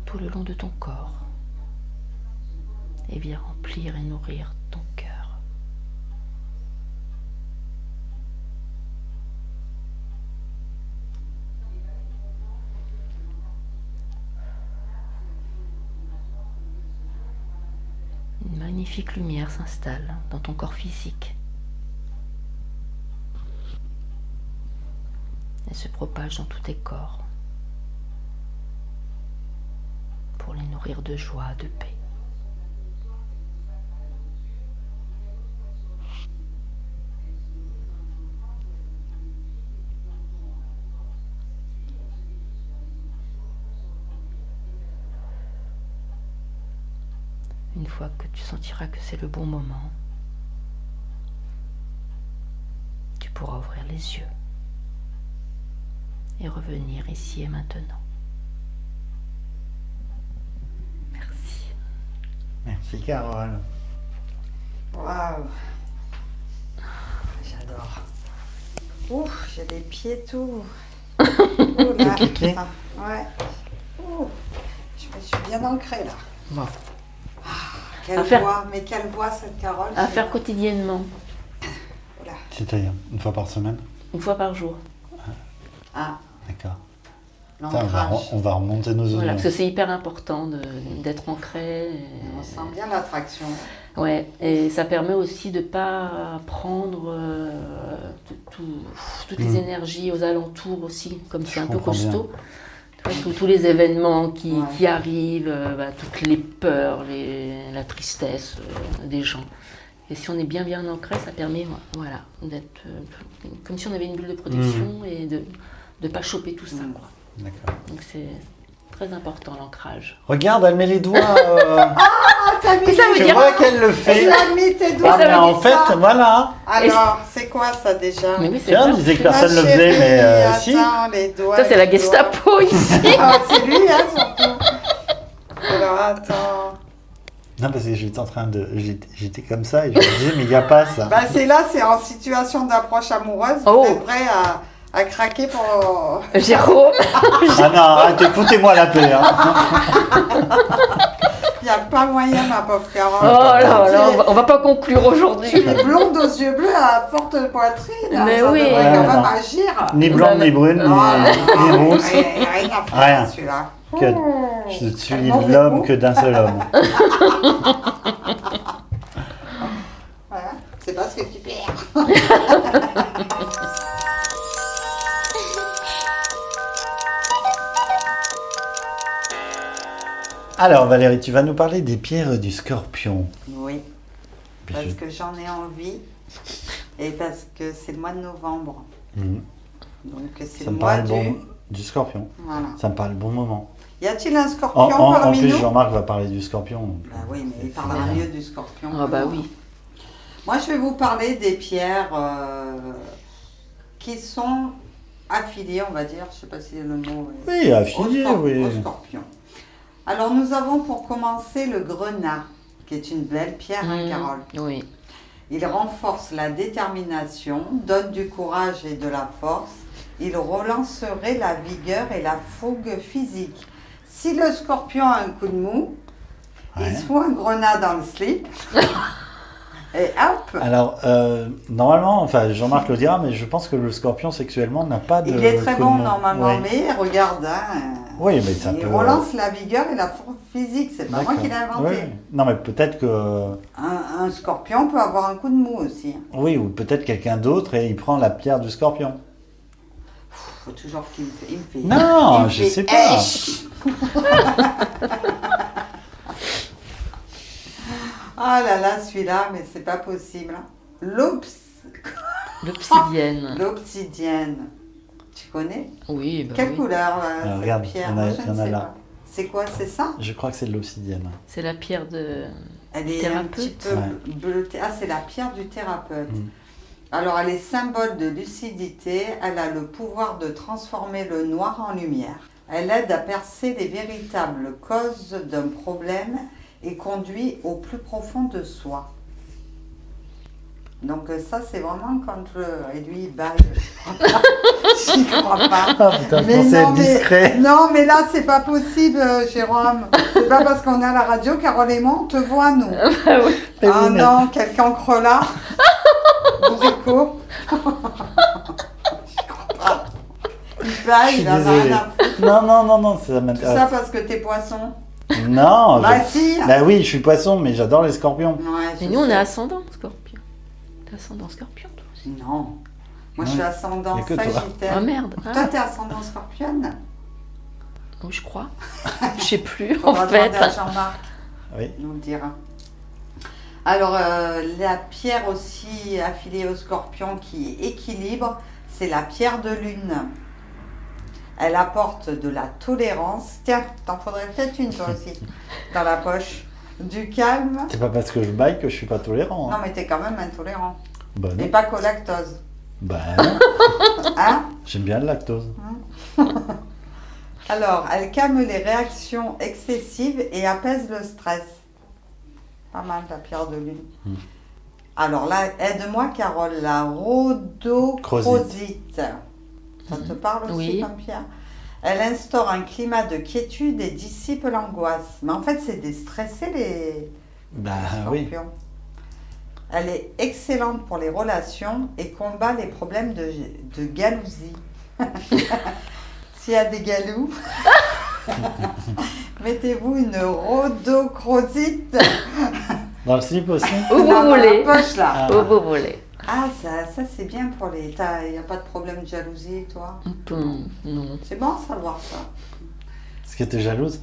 tout le long de ton corps et vient remplir et nourrir ton cœur. Une magnifique lumière s'installe dans ton corps physique. Elle se propage dans tous tes corps. nourrir de joie, de paix. Une fois que tu sentiras que c'est le bon moment, tu pourras ouvrir les yeux et revenir ici et maintenant. Merci. Merci Carole. Waouh. J'adore. Ouf, j'ai les pieds tout. Oh là. Piqué. Ouais. Ouh, je me suis bien ancrée là. Bon. Quelle voix, mais quelle voix cette Carole. À faire quotidiennement, Oula. C'est-à-dire une fois par semaine? une fois par jour. Ah, D'accord. Ça, l'ancrage. on va remonter nos oignons. Voilà, parce que c'est hyper important d'être ancré. On sent bien l'attraction. Ouais, et ça permet aussi de ne pas prendre toutes les énergies aux alentours aussi, comme c'est un peu comprends bien. costaud. Tous les événements qui Ouais. arrivent, toutes les peurs, la tristesse des gens. Et si on est bien ancré, ça permet d'être comme si on avait une bulle de protection et de ne pas choper tout ça. Quoi. D'accord. Donc c'est très important l'ancrage. Regarde, elle met les doigts. Ah, t'as mis ça veut Je dire- vois qu'elle le fait. Tu as mis tes doigts. Ah, mais veut en dire fait, ça. voilà. Alors, c'est quoi ça déjà? Mais oui, c'est Tiens, on vrai. disait que Ma personne ne le chérie, faisait, mais si. attends, les doigts. Ça c'est la les doigts. Gestapo ici. Ah, c'est lui, hein, surtout. Alors, attends. Non, parce que j'étais en train de. J'étais comme ça et je me disais, mais il n'y a pas ça. Bah, c'est en situation d'approche amoureuse. Oh. Vous êtes prêt à craquer pour. Jérôme. Ah non, arrêtez, foutez-moi la paix. Hein. Il n'y a pas moyen, ma pauvre Oh Carole. là, on va pas conclure aujourd'hui. Tu es blonde aux yeux bleus à forte poitrine. Mais ça oui. devrait Ouais, quand même non. agir. Ni blonde, ni brune, ni rousse. Rien à faire, Rien. celui-là. Que je suis l'homme que d'un seul homme. Voilà. C'est pas ce que tu perds. Alors Valérie, tu vas nous parler des pierres du scorpion. Oui, parce que j'en ai envie et parce que c'est le mois de novembre. Mhm. Donc c'est Ça le me mois paraît bon du scorpion. Voilà. Ça me paraît le bon moment. Y a-t-il un En, scorpion en parmi plus, nous? Jean-Marc va parler du scorpion. Bah oui, mais il parlera mieux du scorpion. Ah que bah moi. oui. Moi, je vais vous parler des pierres qui sont affiliées, on va dire. Je sais pas si le mot est Oui, affilié, oui. au scorpion. Alors, nous avons pour commencer le grenat, qui est une belle pierre, hein, Carole. Oui. Il renforce la détermination, donne du courage et de la force. Il relancerait la vigueur et la fougue physique. Si le scorpion a un coup de mou, Ouais. il se fout un grenat dans le slip. Et hop, Alors, normalement, enfin, Jean-Marc le dira, mais je pense que le scorpion sexuellement n'a pas de. il est très coup de bon mou. normalement, Oui. mais regarde, hein, Oui, mais ça il peut. relance la vigueur et la force physique. C'est pas moi D'accord. qui l'ai inventé. Oui. Non, mais peut-être que. Un scorpion peut avoir un coup de mou aussi. Oui, ou peut-être quelqu'un d'autre et il prend la pierre du scorpion. Faut toujours qu'il me fait. Il me fait Non, il me je fait sais pas. Esh. Ah là là, celui-là, mais c'est pas possible. L'obsidienne. L'obsidienne. Tu connais? Oui, bah Quelle oui. couleur cette Regarde, pierre? il y en a- Moi, je il y en ne a sais là. pas. C'est quoi? C'est ça? Je crois que c'est de l'obsidienne. C'est la pierre de... Elle est un petit Thérapeute. peu Ouais. bleutée. Ah, c'est la pierre du thérapeute. Mm. Alors, elle est symbole de lucidité. Elle a le pouvoir de transformer le noir en lumière. Elle aide à percer les véritables causes d'un problème et conduit au plus profond de soi. Donc ça, c'est vraiment quand et lui, il baille. J'y crois pas. Ah putain, je pensais être discret. non, mais là, c'est pas possible, Jérôme. C'est pas parce qu'on est à la radio, Carole et moi, on te voit, nous. Ah oui. Mais Ah oui, mais- non, quel cancre là. Bourrico. J'y crois pas. Il Je baille, suis il en a désolé. rien à foutre. Non, ça Tout ça m'intéresse. parce que t'es poisson. Non, Bah si. bah oui, je suis poisson, mais j'adore les scorpions. Ouais, je Mais nous, on sais. est ascendant scorpion. T'es ascendant scorpion, toi aussi. Non. Moi, je Ouais. suis ascendant Y a que toi. Sagittaire. Oh merde. Toi, Ah. t'es ascendant Scorpion. Oui, je crois. Je sais plus, On en va fait. demander à Jean-Marc, Oui. il nous le dira. Alors, la pierre aussi affiliée au scorpion qui équilibre, c'est la pierre de lune. Elle apporte de la tolérance. Tiens, t'en faudrait peut-être une toi aussi, dans la poche. Du calme. C'est pas parce que je baille que je suis pas tolérant. Non, Hein. mais t'es quand même intolérant. Bah Et non. pas qu'au lactose. Bah non. Hein? J'aime bien le lactose. Alors, elle calme les réactions excessives et apaise le stress. Pas mal, la pierre de lune. Alors là, aide-moi, Carole, la rhodochrosite. Ça te parle aussi Oui. comme pierre? Elle instaure un climat de quiétude et dissipe l'angoisse. Mais en fait, c'est déstresser les Bah oui. scorpions. Elle est excellente pour les relations et combat les problèmes de jalousie. S'il y a des galous, mettez-vous une rhodochrosite Dans le slip aussi. Où vous dans voulez. la poche là. Ah. Où vous voulez. Ah, ça c'est bien pour les... Il n'y a pas de problème de jalousie, toi? Non. C'est bon à savoir ça. Est-ce que t'es jalouse?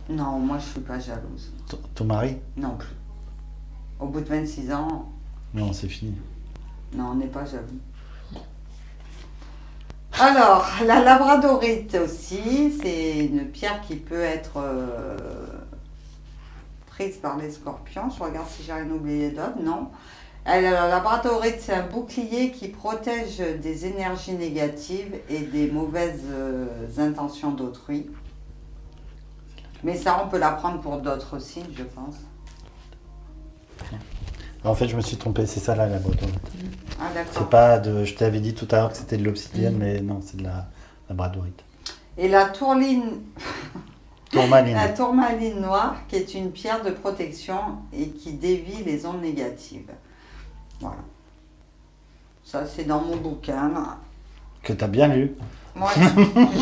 Non, moi je suis pas jalouse. Ton mari? Non plus. Au bout de 26 ans, Non, c'est fini. non, on n'est pas jaloux. Alors, la labradorite aussi, c'est une pierre qui peut être prise par les scorpions. Je regarde si j'ai rien oublié d'autre. Non. La labradorite, c'est un bouclier qui protège des énergies négatives et des mauvaises intentions d'autrui. Mais ça, on peut la prendre pour d'autres signes, je pense. En fait, je me suis trompé, c'est ça là, la bretonne. Ah, d'accord. C'est pas de. Je t'avais dit tout à l'heure que c'était de l'obsidienne, mais non, c'est de la bradorite. Et la tourmaline Tourmaline. La tourmaline noire, qui est une pierre de protection et qui dévie les ondes négatives. Voilà. Ça, c'est dans mon bouquin, là. Que t'as bien lu. Moi,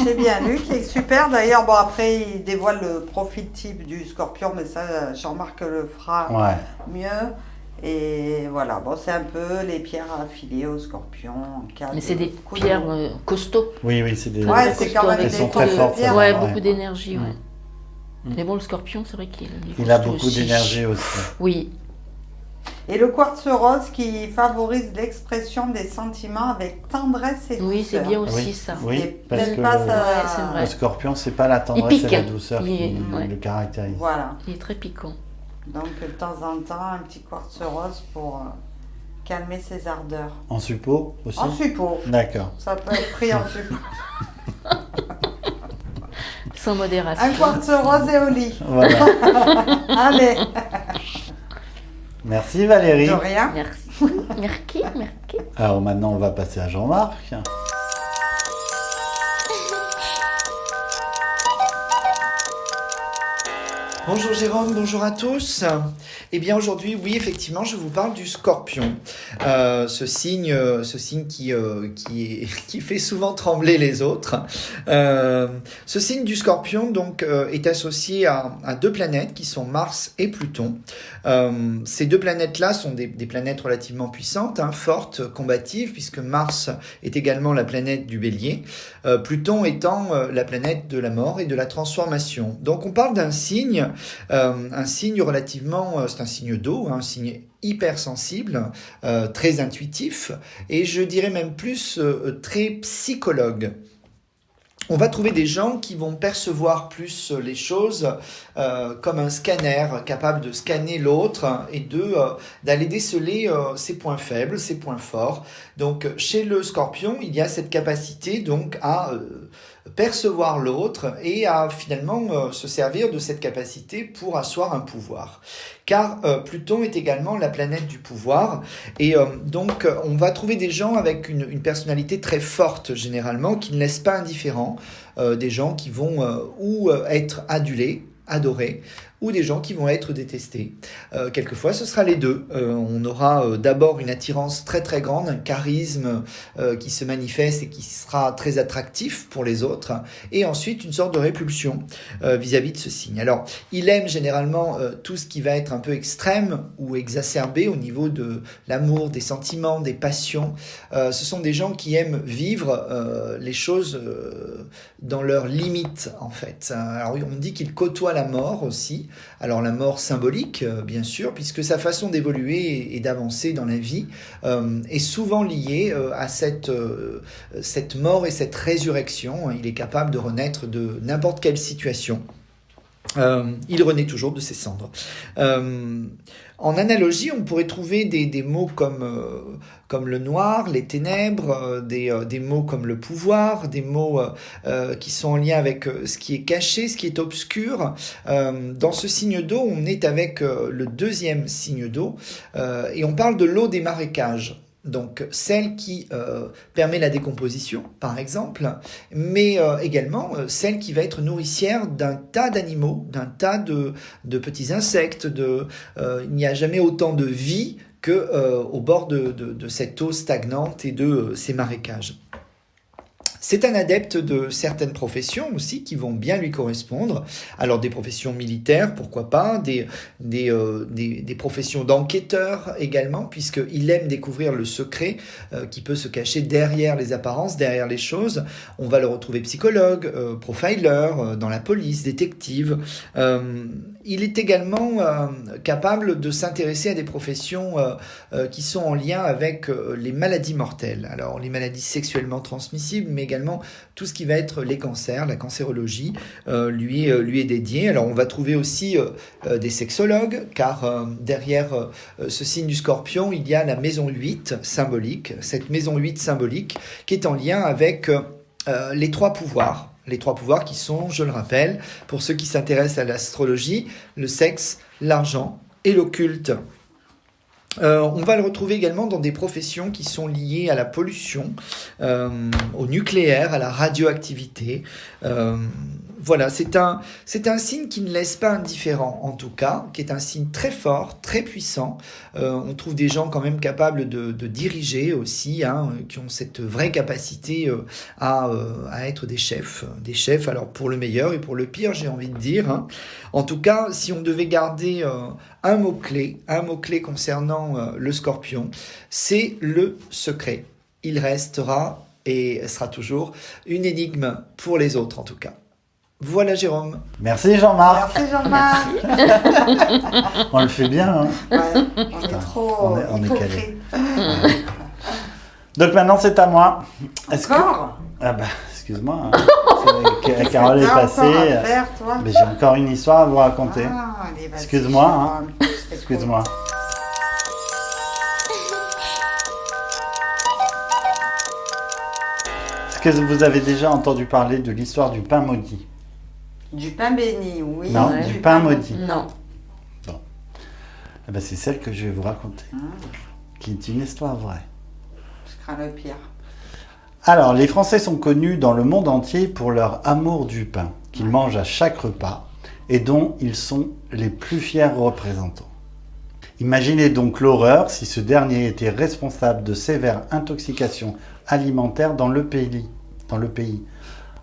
j'ai bien lu, qui est super. D'ailleurs, bon, après, il dévoile le profil type du scorpion, mais ça, Jean-Marc le fera Ouais. mieux. Et voilà, bon, c'est un peu les pierres affiliées au scorpion. En cas Mais de c'est des coup de- pierres costauds. Oui, c'est des. Ouais, c'est quand même Elles des sont trucs très de fortes, pierre. ça. Ouais, Ouais. beaucoup d'énergie, ouais. Mm. Mais bon, le scorpion, c'est vrai qu'il Il a costaud beaucoup aussi. d'énergie aussi. Oui. Et le quartz rose qui favorise l'expression des sentiments avec tendresse et douceur. Oui, c'est bien aussi Oui. ça. Oui, Et parce peut-être que pas le- ça- Ouais, c'est vrai. Le scorpion, c'est pas la Il tendresse pique. et la douceur Il qui est- ouais. le caractérisent. Voilà. Il est très piquant. Donc de temps en temps, un petit quartz rose pour calmer ses ardeurs. En suppôt aussi. En suppôt. D'accord. Ça peut être pris en suppôt. Sans modération. Un quartz rose et au lit. Voilà. Allez, Merci Valérie. de rien. Merci. Merci. Alors maintenant, on va passer à Jean-Marc. Bonjour Jérôme, bonjour à tous. Eh bien aujourd'hui, oui, effectivement, je vous parle du scorpion. Ce signe qui fait souvent trembler les autres. Ce signe du scorpion donc est associé à deux planètes qui sont Mars et Pluton. Ces deux planètes-là sont des planètes relativement puissantes, fortes, combatives, puisque Mars est également la planète du Bélier, Pluton étant la planète de la mort et de la transformation. Donc on parle d'un signe relativement, c'est un signe d'eau, un signe hypersensible, très intuitif, et je dirais même plus très psychologue. On va trouver des gens qui vont percevoir plus les choses comme un scanner, capable de scanner l'autre et d'aller déceler ses points faibles, ses points forts. Donc chez le scorpion, il y a cette capacité donc à percevoir l'autre et à finalement se servir de cette capacité pour asseoir un pouvoir. Car Pluton est également la planète du pouvoir et donc on va trouver des gens avec une personnalité très forte généralement qui ne laissent pas indifférents, des gens qui vont ou être adulés, adorés, ou des gens qui vont être détestés. Quelquefois, ce sera les deux. On aura d'abord une attirance très très grande, un charisme qui se manifeste et qui sera très attractif pour les autres, et ensuite une sorte de répulsion vis-à-vis de ce signe. Alors, il aime généralement tout ce qui va être un peu extrême ou exacerbé au niveau de l'amour, des sentiments, des passions. Ce sont des gens qui aiment vivre les choses dans leurs limites, en fait. Alors, on dit qu'ils côtoient la mort aussi. Alors, la mort symbolique, bien sûr, puisque sa façon d'évoluer et d'avancer dans la vie est souvent liée à cette mort et cette résurrection. Il est capable de renaître de n'importe quelle situation. Il renaît toujours de ses cendres. En analogie, on pourrait trouver des mots comme le noir, les ténèbres, des mots comme le pouvoir, des mots qui sont en lien avec ce qui est caché, ce qui est obscur. Dans ce signe d'eau, on est avec le deuxième signe d'eau et on parle de l'eau des marécages. Donc celle qui permet la décomposition, par exemple, mais également celle qui va être nourricière d'un tas d'animaux, d'un tas de petits insectes. Il n'y a jamais autant de vie qu'au bord de cette eau stagnante et de ces marécages. C'est un adepte de certaines professions aussi qui vont bien lui correspondre. Alors des professions militaires, pourquoi pas, des professions d'enquêteurs également, puisqu'il aime découvrir le secret qui peut se cacher derrière les apparences, derrière les choses. On va le retrouver psychologue, profiler, dans la police, détective. Il est également capable de s'intéresser à des professions qui sont en lien avec les maladies mortelles. Alors les maladies sexuellement transmissibles, mais également tout ce qui va être les cancers, la cancérologie, lui est dédié. Alors on va trouver aussi des sexologues, car derrière ce signe du Scorpion, il y a la maison 8 symbolique, cette maison 8 symbolique qui est en lien avec les trois pouvoirs. Les trois pouvoirs qui sont, je le rappelle, pour ceux qui s'intéressent à l'astrologie, le sexe, l'argent et l'occulte. On va le retrouver également dans des professions qui sont liées à la pollution, au nucléaire, à la radioactivité. Voilà, c'est un signe qui ne laisse pas indifférent, en tout cas, qui est un signe très fort, très puissant. On trouve des gens quand même capables de diriger aussi, qui ont cette vraie capacité à être des chefs, alors pour le meilleur et pour le pire, j'ai envie de dire. En tout cas, si on devait garder un mot-clé concernant le Scorpion, c'est le secret. Il restera et sera toujours une énigme pour les autres, en tout cas. Voilà, Jérôme. Merci Jean-Marc. Merci Jean-Marc. On le fait bien. Hein. Ouais, on est trop on est calé. Ouais. Donc maintenant c'est à moi. Encore Ah bah excuse-moi. Carole est passée. Faire, toi Mais j'ai encore une histoire à vous raconter. Allez, excuse-moi. Excuse-moi. Est-ce que vous avez déjà entendu parler de l'histoire du pain maudit? Du pain béni, oui. Non, du pain maudit. Non. Bon. Eh ben, c'est celle que je vais vous raconter, qui est une histoire vraie. Je crains le pire. Alors, les Français sont connus dans le monde entier pour leur amour du pain, qu'ils mangent à chaque repas et dont ils sont les plus fiers représentants. Imaginez donc l'horreur si ce dernier était responsable de sévères intoxications alimentaires dans le pays,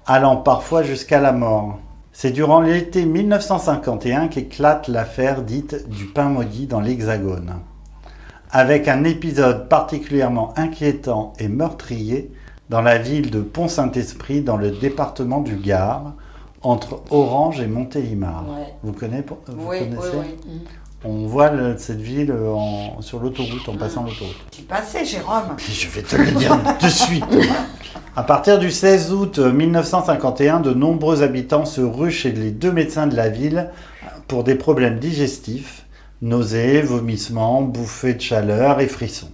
allant parfois jusqu'à la mort. C'est durant l'été 1951 qu'éclate l'affaire dite du pain maudit dans l'Hexagone. Avec un épisode particulièrement inquiétant et meurtrier dans la ville de Pont-Saint-Esprit, dans le département du Gard, entre Orange et Montélimar. Ouais. Vous connaissez Oui. On voit cette ville sur l'autoroute, en passant l'autoroute. Tu passais, Jérôme. Je vais te le dire de suite. À partir du 16 août 1951, de nombreux habitants se ruent chez les deux médecins de la ville pour des problèmes digestifs, nausées, vomissements, bouffées de chaleur et frissons.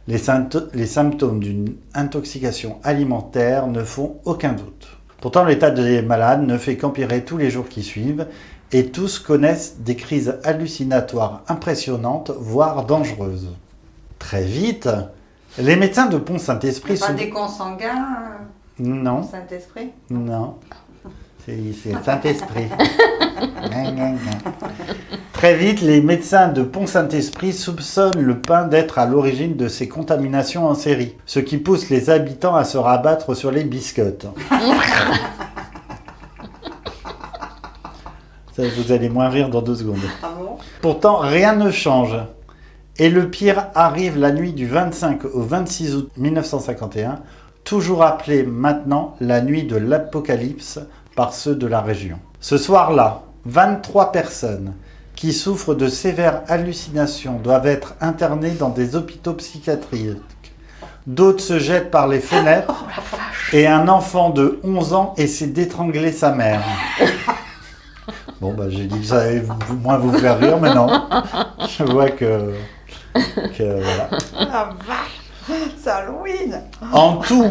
Les symptômes d'une intoxication alimentaire ne font aucun doute. Pourtant, l'état des malades ne fait qu'empirer tous les jours qui suivent et tous connaissent des crises hallucinatoires impressionnantes, voire dangereuses. Très vite, les médecins de Pont-Saint-Esprit... Pas des consanguins Non. Saint-Esprit Non. C'est le Saint-Esprit. Très vite, les médecins de Pont-Saint-Esprit soupçonnent le pain d'être à l'origine de ces contaminations en série, ce qui pousse les habitants à se rabattre sur les biscottes. Ça, vous allez moins rire dans 2 secondes. Ah bon? Pourtant, rien ne change. Et le pire arrive la nuit du 25 au 26 août 1951, toujours appelée maintenant la nuit de l'Apocalypse par ceux de la région. Ce soir-là, 23 personnes qui souffrent de sévères hallucinations doivent être internées dans des hôpitaux psychiatriques. D'autres se jettent par les fenêtres et un enfant de 11 ans essaie d'étrangler sa mère. Bon, bah, j'ai dit que ça allait moins vous faire rire, mais non. Je vois que voilà. La vache, c'est Halloween. En tout,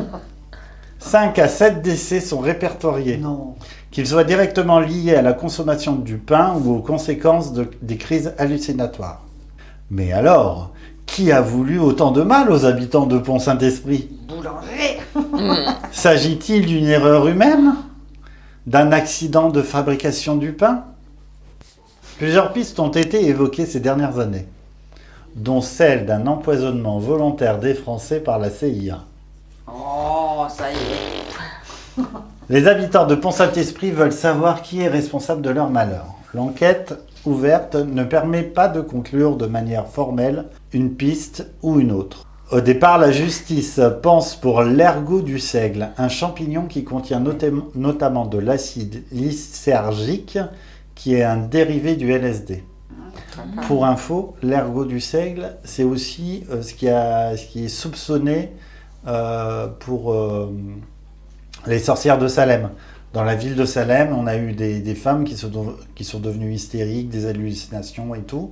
5 à 7 décès sont répertoriés. Non. Qu'ils soient directement liés à la consommation du pain ou aux conséquences des crises hallucinatoires. Mais alors, qui a voulu autant de mal aux habitants de Pont-Saint-Esprit? Boulanger. S'agit-il d'une erreur humaine? D'un accident de fabrication du pain? Plusieurs pistes ont été évoquées ces dernières années, dont celle d'un empoisonnement volontaire des Français par la CIA. Oh, ça y est. Les habitants de Pont-Saint-Esprit veulent savoir qui est responsable de leur malheur. L'enquête ouverte ne permet pas de conclure de manière formelle une piste ou une autre. Au départ, la justice pense pour l'ergot du seigle, un champignon qui contient notamment de l'acide lysergique, qui est un dérivé du LSD. Pour info, l'ergot du seigle, c'est aussi ce qui est soupçonné pour les sorcières de Salem. Dans la ville de Salem, on a eu des femmes qui sont devenues hystériques, des hallucinations et tout.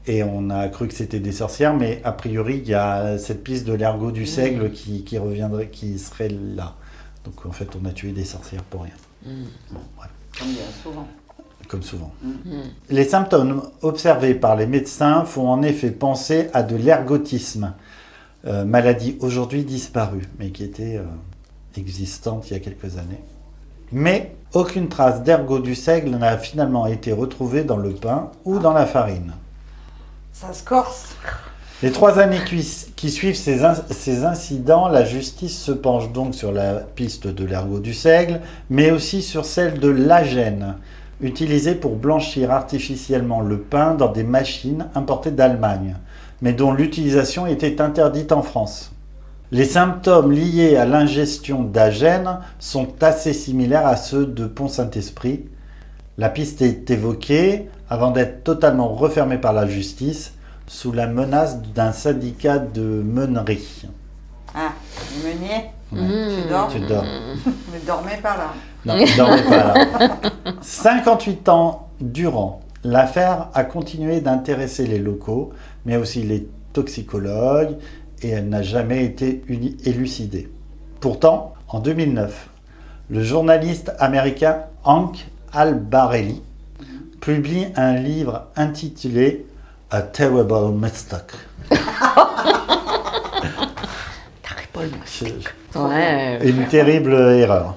Et on a cru que c'était des sorcières, mais a priori, il y a cette piste de l'ergot du seigle qui serait là. Donc en fait, on a tué des sorcières pour rien. Bon, bref. Comme bien souvent. Comme souvent. Les symptômes observés par les médecins font en effet penser à de l'ergotisme, maladie aujourd'hui disparue, mais qui était existante il y a quelques années. Mais aucune trace d'ergot du seigle n'a finalement été retrouvée dans le pain ou dans la farine. Ça se corse. Les 3 années qui suivent ces incidents, la justice se penche donc sur la piste de l'ergot du seigle, mais aussi sur celle de l'agène, utilisée pour blanchir artificiellement le pain dans des machines importées d'Allemagne, mais dont l'utilisation était interdite en France. Les symptômes liés à l'ingestion d'agène sont assez similaires à ceux de Pont-Saint-Esprit. La piste est évoquée avant d'être totalement refermée par la justice sous la menace d'un syndicat de meunerie. Ah, les meuniers, Ouais. tu dors. Tu dors. Ne dormez pas là. Non, ne dormez pas là. 58 ans durant, l'affaire a continué d'intéresser les locaux, mais aussi les toxicologues, et elle n'a jamais été élucidée. Pourtant, en 2009, le journaliste américain Hank Albarelli publie un livre intitulé « A Terrible Mistake ». Ouais. Une terrible erreur.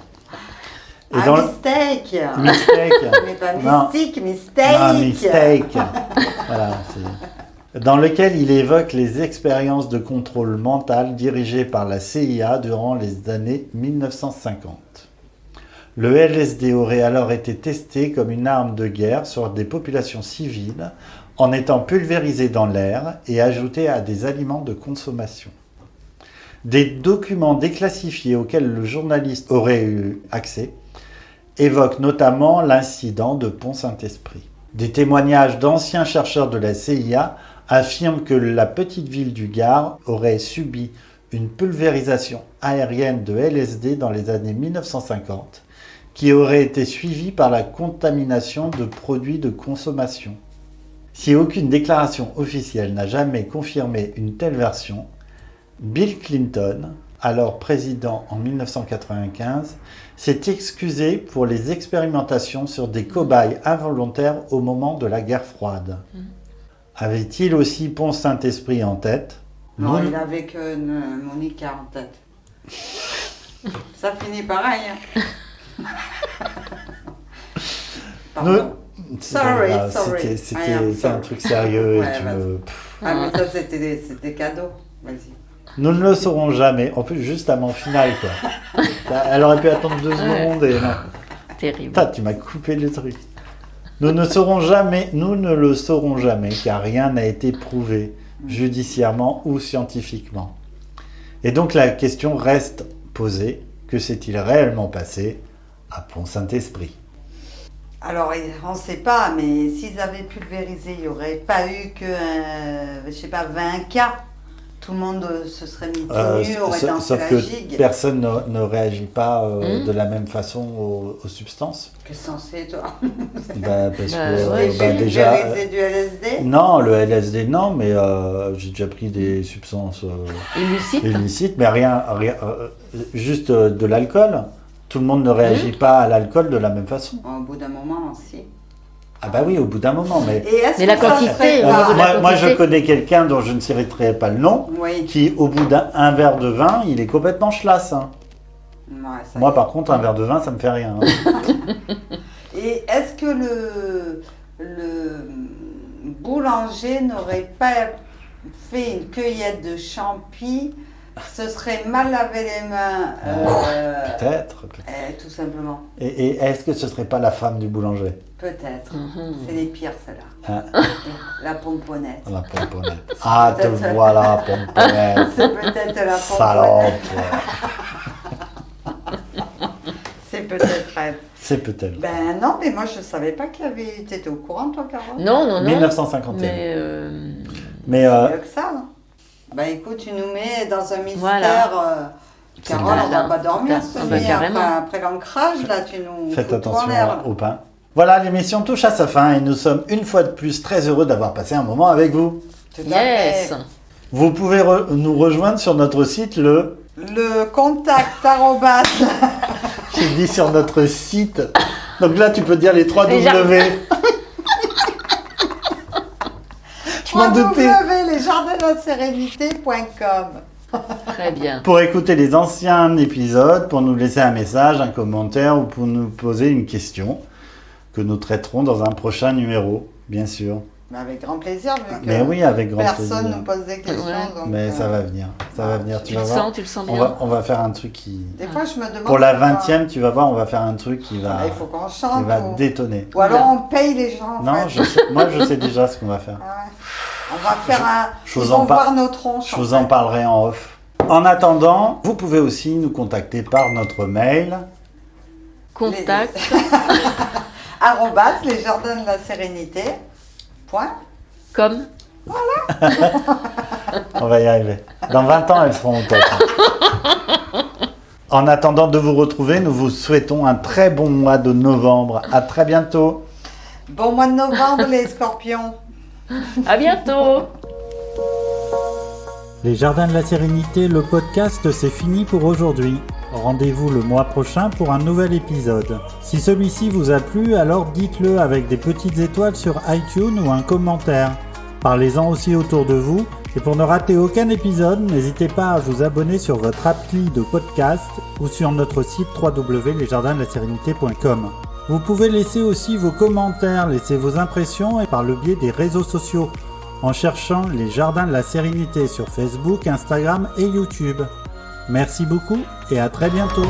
Et Ah, dans le- mistake. Mistake. Mais pas Non. mystique, mistake. Non, mistake. Voilà, dans lequel il évoque les expériences de contrôle mental dirigées par la CIA durant les années 1950. Le LSD aurait alors été testé comme une arme de guerre sur des populations civiles en étant pulvérisé dans l'air et ajouté à des aliments de consommation. Des documents déclassifiés auxquels le journaliste aurait eu accès évoquent notamment l'incident de Pont-Saint-Esprit. Des témoignages d'anciens chercheurs de la CIA affirment que la petite ville du Gard aurait subi une pulvérisation aérienne de LSD dans les années 1950, qui aurait été suivie par la contamination de produits de consommation. Si aucune déclaration officielle n'a jamais confirmé une telle version, Bill Clinton, alors président en 1995, s'est excusé pour les expérimentations sur des cobayes involontaires au moment de la guerre froide. Avait-il aussi Pont-Saint-Esprit en tête? Non, il avait que Monica en tête. Ça finit pareil. Hein. Pardon. Sorry. C'était un truc sérieux. Ouais, mais ça, c'était cadeau. Vas-y. Nous ne le saurons jamais. En plus, juste avant finale, quoi. Elle aurait pu attendre 2 secondes et non. Terrible. Tu m'as coupé le truc. Nous ne le saurons jamais, car rien n'a été prouvé judiciairement ou scientifiquement. Et donc la question reste posée, que s'est-il réellement passé à Pont-Saint-Esprit? Alors, on ne sait pas, mais s'ils avaient pulvérisé, il n'y aurait pas eu que, 20 cas. Tout le monde se serait mis tout nu, aurait dansé sauf la que gigue. personne ne réagit pas de la même façon aux substances. Qu'est-ce que c'est, toi? Parce que déjà... Pulvériser du LSD? Non, le LSD non, mais j'ai déjà pris des substances illicites, mais rien juste de l'alcool. Tout le monde ne réagit pas à l'alcool de la même façon. Au bout d'un moment, si. Ah bah oui, au bout d'un moment, mais la quantité, moi je connais quelqu'un dont je ne citerai pas le nom, qui au bout d'un verre de vin, il est complètement chlasse. Hein. Ouais, moi par contre, un verre de vin, ça me fait rien. Hein. Et est-ce que le boulanger n'aurait pas fait une cueillette de champis, se serait mal lavé les mains Peut-être. Tout simplement. Et est-ce que ce serait pas la femme du boulanger? Peut-être. C'est les pires, celle-là. Hein? La pomponnette. La pomponnette. Ah, te voilà, pomponnette. C'est peut-être la pomponnette. Salope. C'est peut-être elle. C'est peut-être. Ben non, mais moi je savais pas qu'il y avait... T'étais au courant, toi, Carole? Non. 1951. Mais c'est mieux que ça. Hein. Ben écoute, tu nous mets dans un mystère... Carole, on va pas dormir ce nuit. Après l'ancrage, là, tu nous faites fous attention tout en l'air. au pain. Voilà, l'émission touche à sa fin et nous sommes une fois de plus très heureux d'avoir passé un moment avec vous. Tout à fait. Vous pouvez nous rejoindre sur notre site, le contact J'ai dit sur notre site. Donc là, tu peux dire les 3 W. Je m'en doutais. lesjardinslasérénité.com. Très bien. Pour écouter les anciens épisodes, pour nous laisser un message, un commentaire ou pour nous poser une question que nous traiterons dans un prochain numéro, bien sûr. Mais avec grand plaisir, vu que mais oui, avec grand personne plaisir. nous pose des questions. Donc, mais ça va venir, ça va venir. Tu le sens bien. On va faire un truc qui... Des fois, je me demande... Pour la 20e, tu vas voir, on va faire un truc qui va... il faut qu'on chante. Qui va détonner. Ou alors on paye les gens. Non, moi je sais déjà ce qu'on va faire. On va faire ils vont voir nos tronches. Je vous en parlerai en off. En attendant, vous pouvez aussi nous contacter par notre mail. Contact. @lesjardinslasérénité.com. Voilà. On va y arriver. Dans 20 ans, elles seront au top. En attendant de vous retrouver, nous vous souhaitons un très bon mois de novembre. À très bientôt. Bon mois de novembre, les scorpions. À bientôt. Les Jardins de la Sérénité, le podcast, c'est fini pour aujourd'hui. Rendez-vous le mois prochain pour un nouvel épisode. Si celui-ci vous a plu, alors dites-le avec des petites étoiles sur iTunes ou un commentaire. Parlez-en aussi autour de vous. Et pour ne rater aucun épisode, n'hésitez pas à vous abonner sur votre appli de podcast ou sur notre site www.lesjardinslasérénité.com. Vous pouvez laisser aussi vos commentaires, laisser vos impressions et par le biais des réseaux sociaux, en cherchant les Jardins de la Sérénité sur Facebook, Instagram et YouTube. Merci beaucoup et à très bientôt.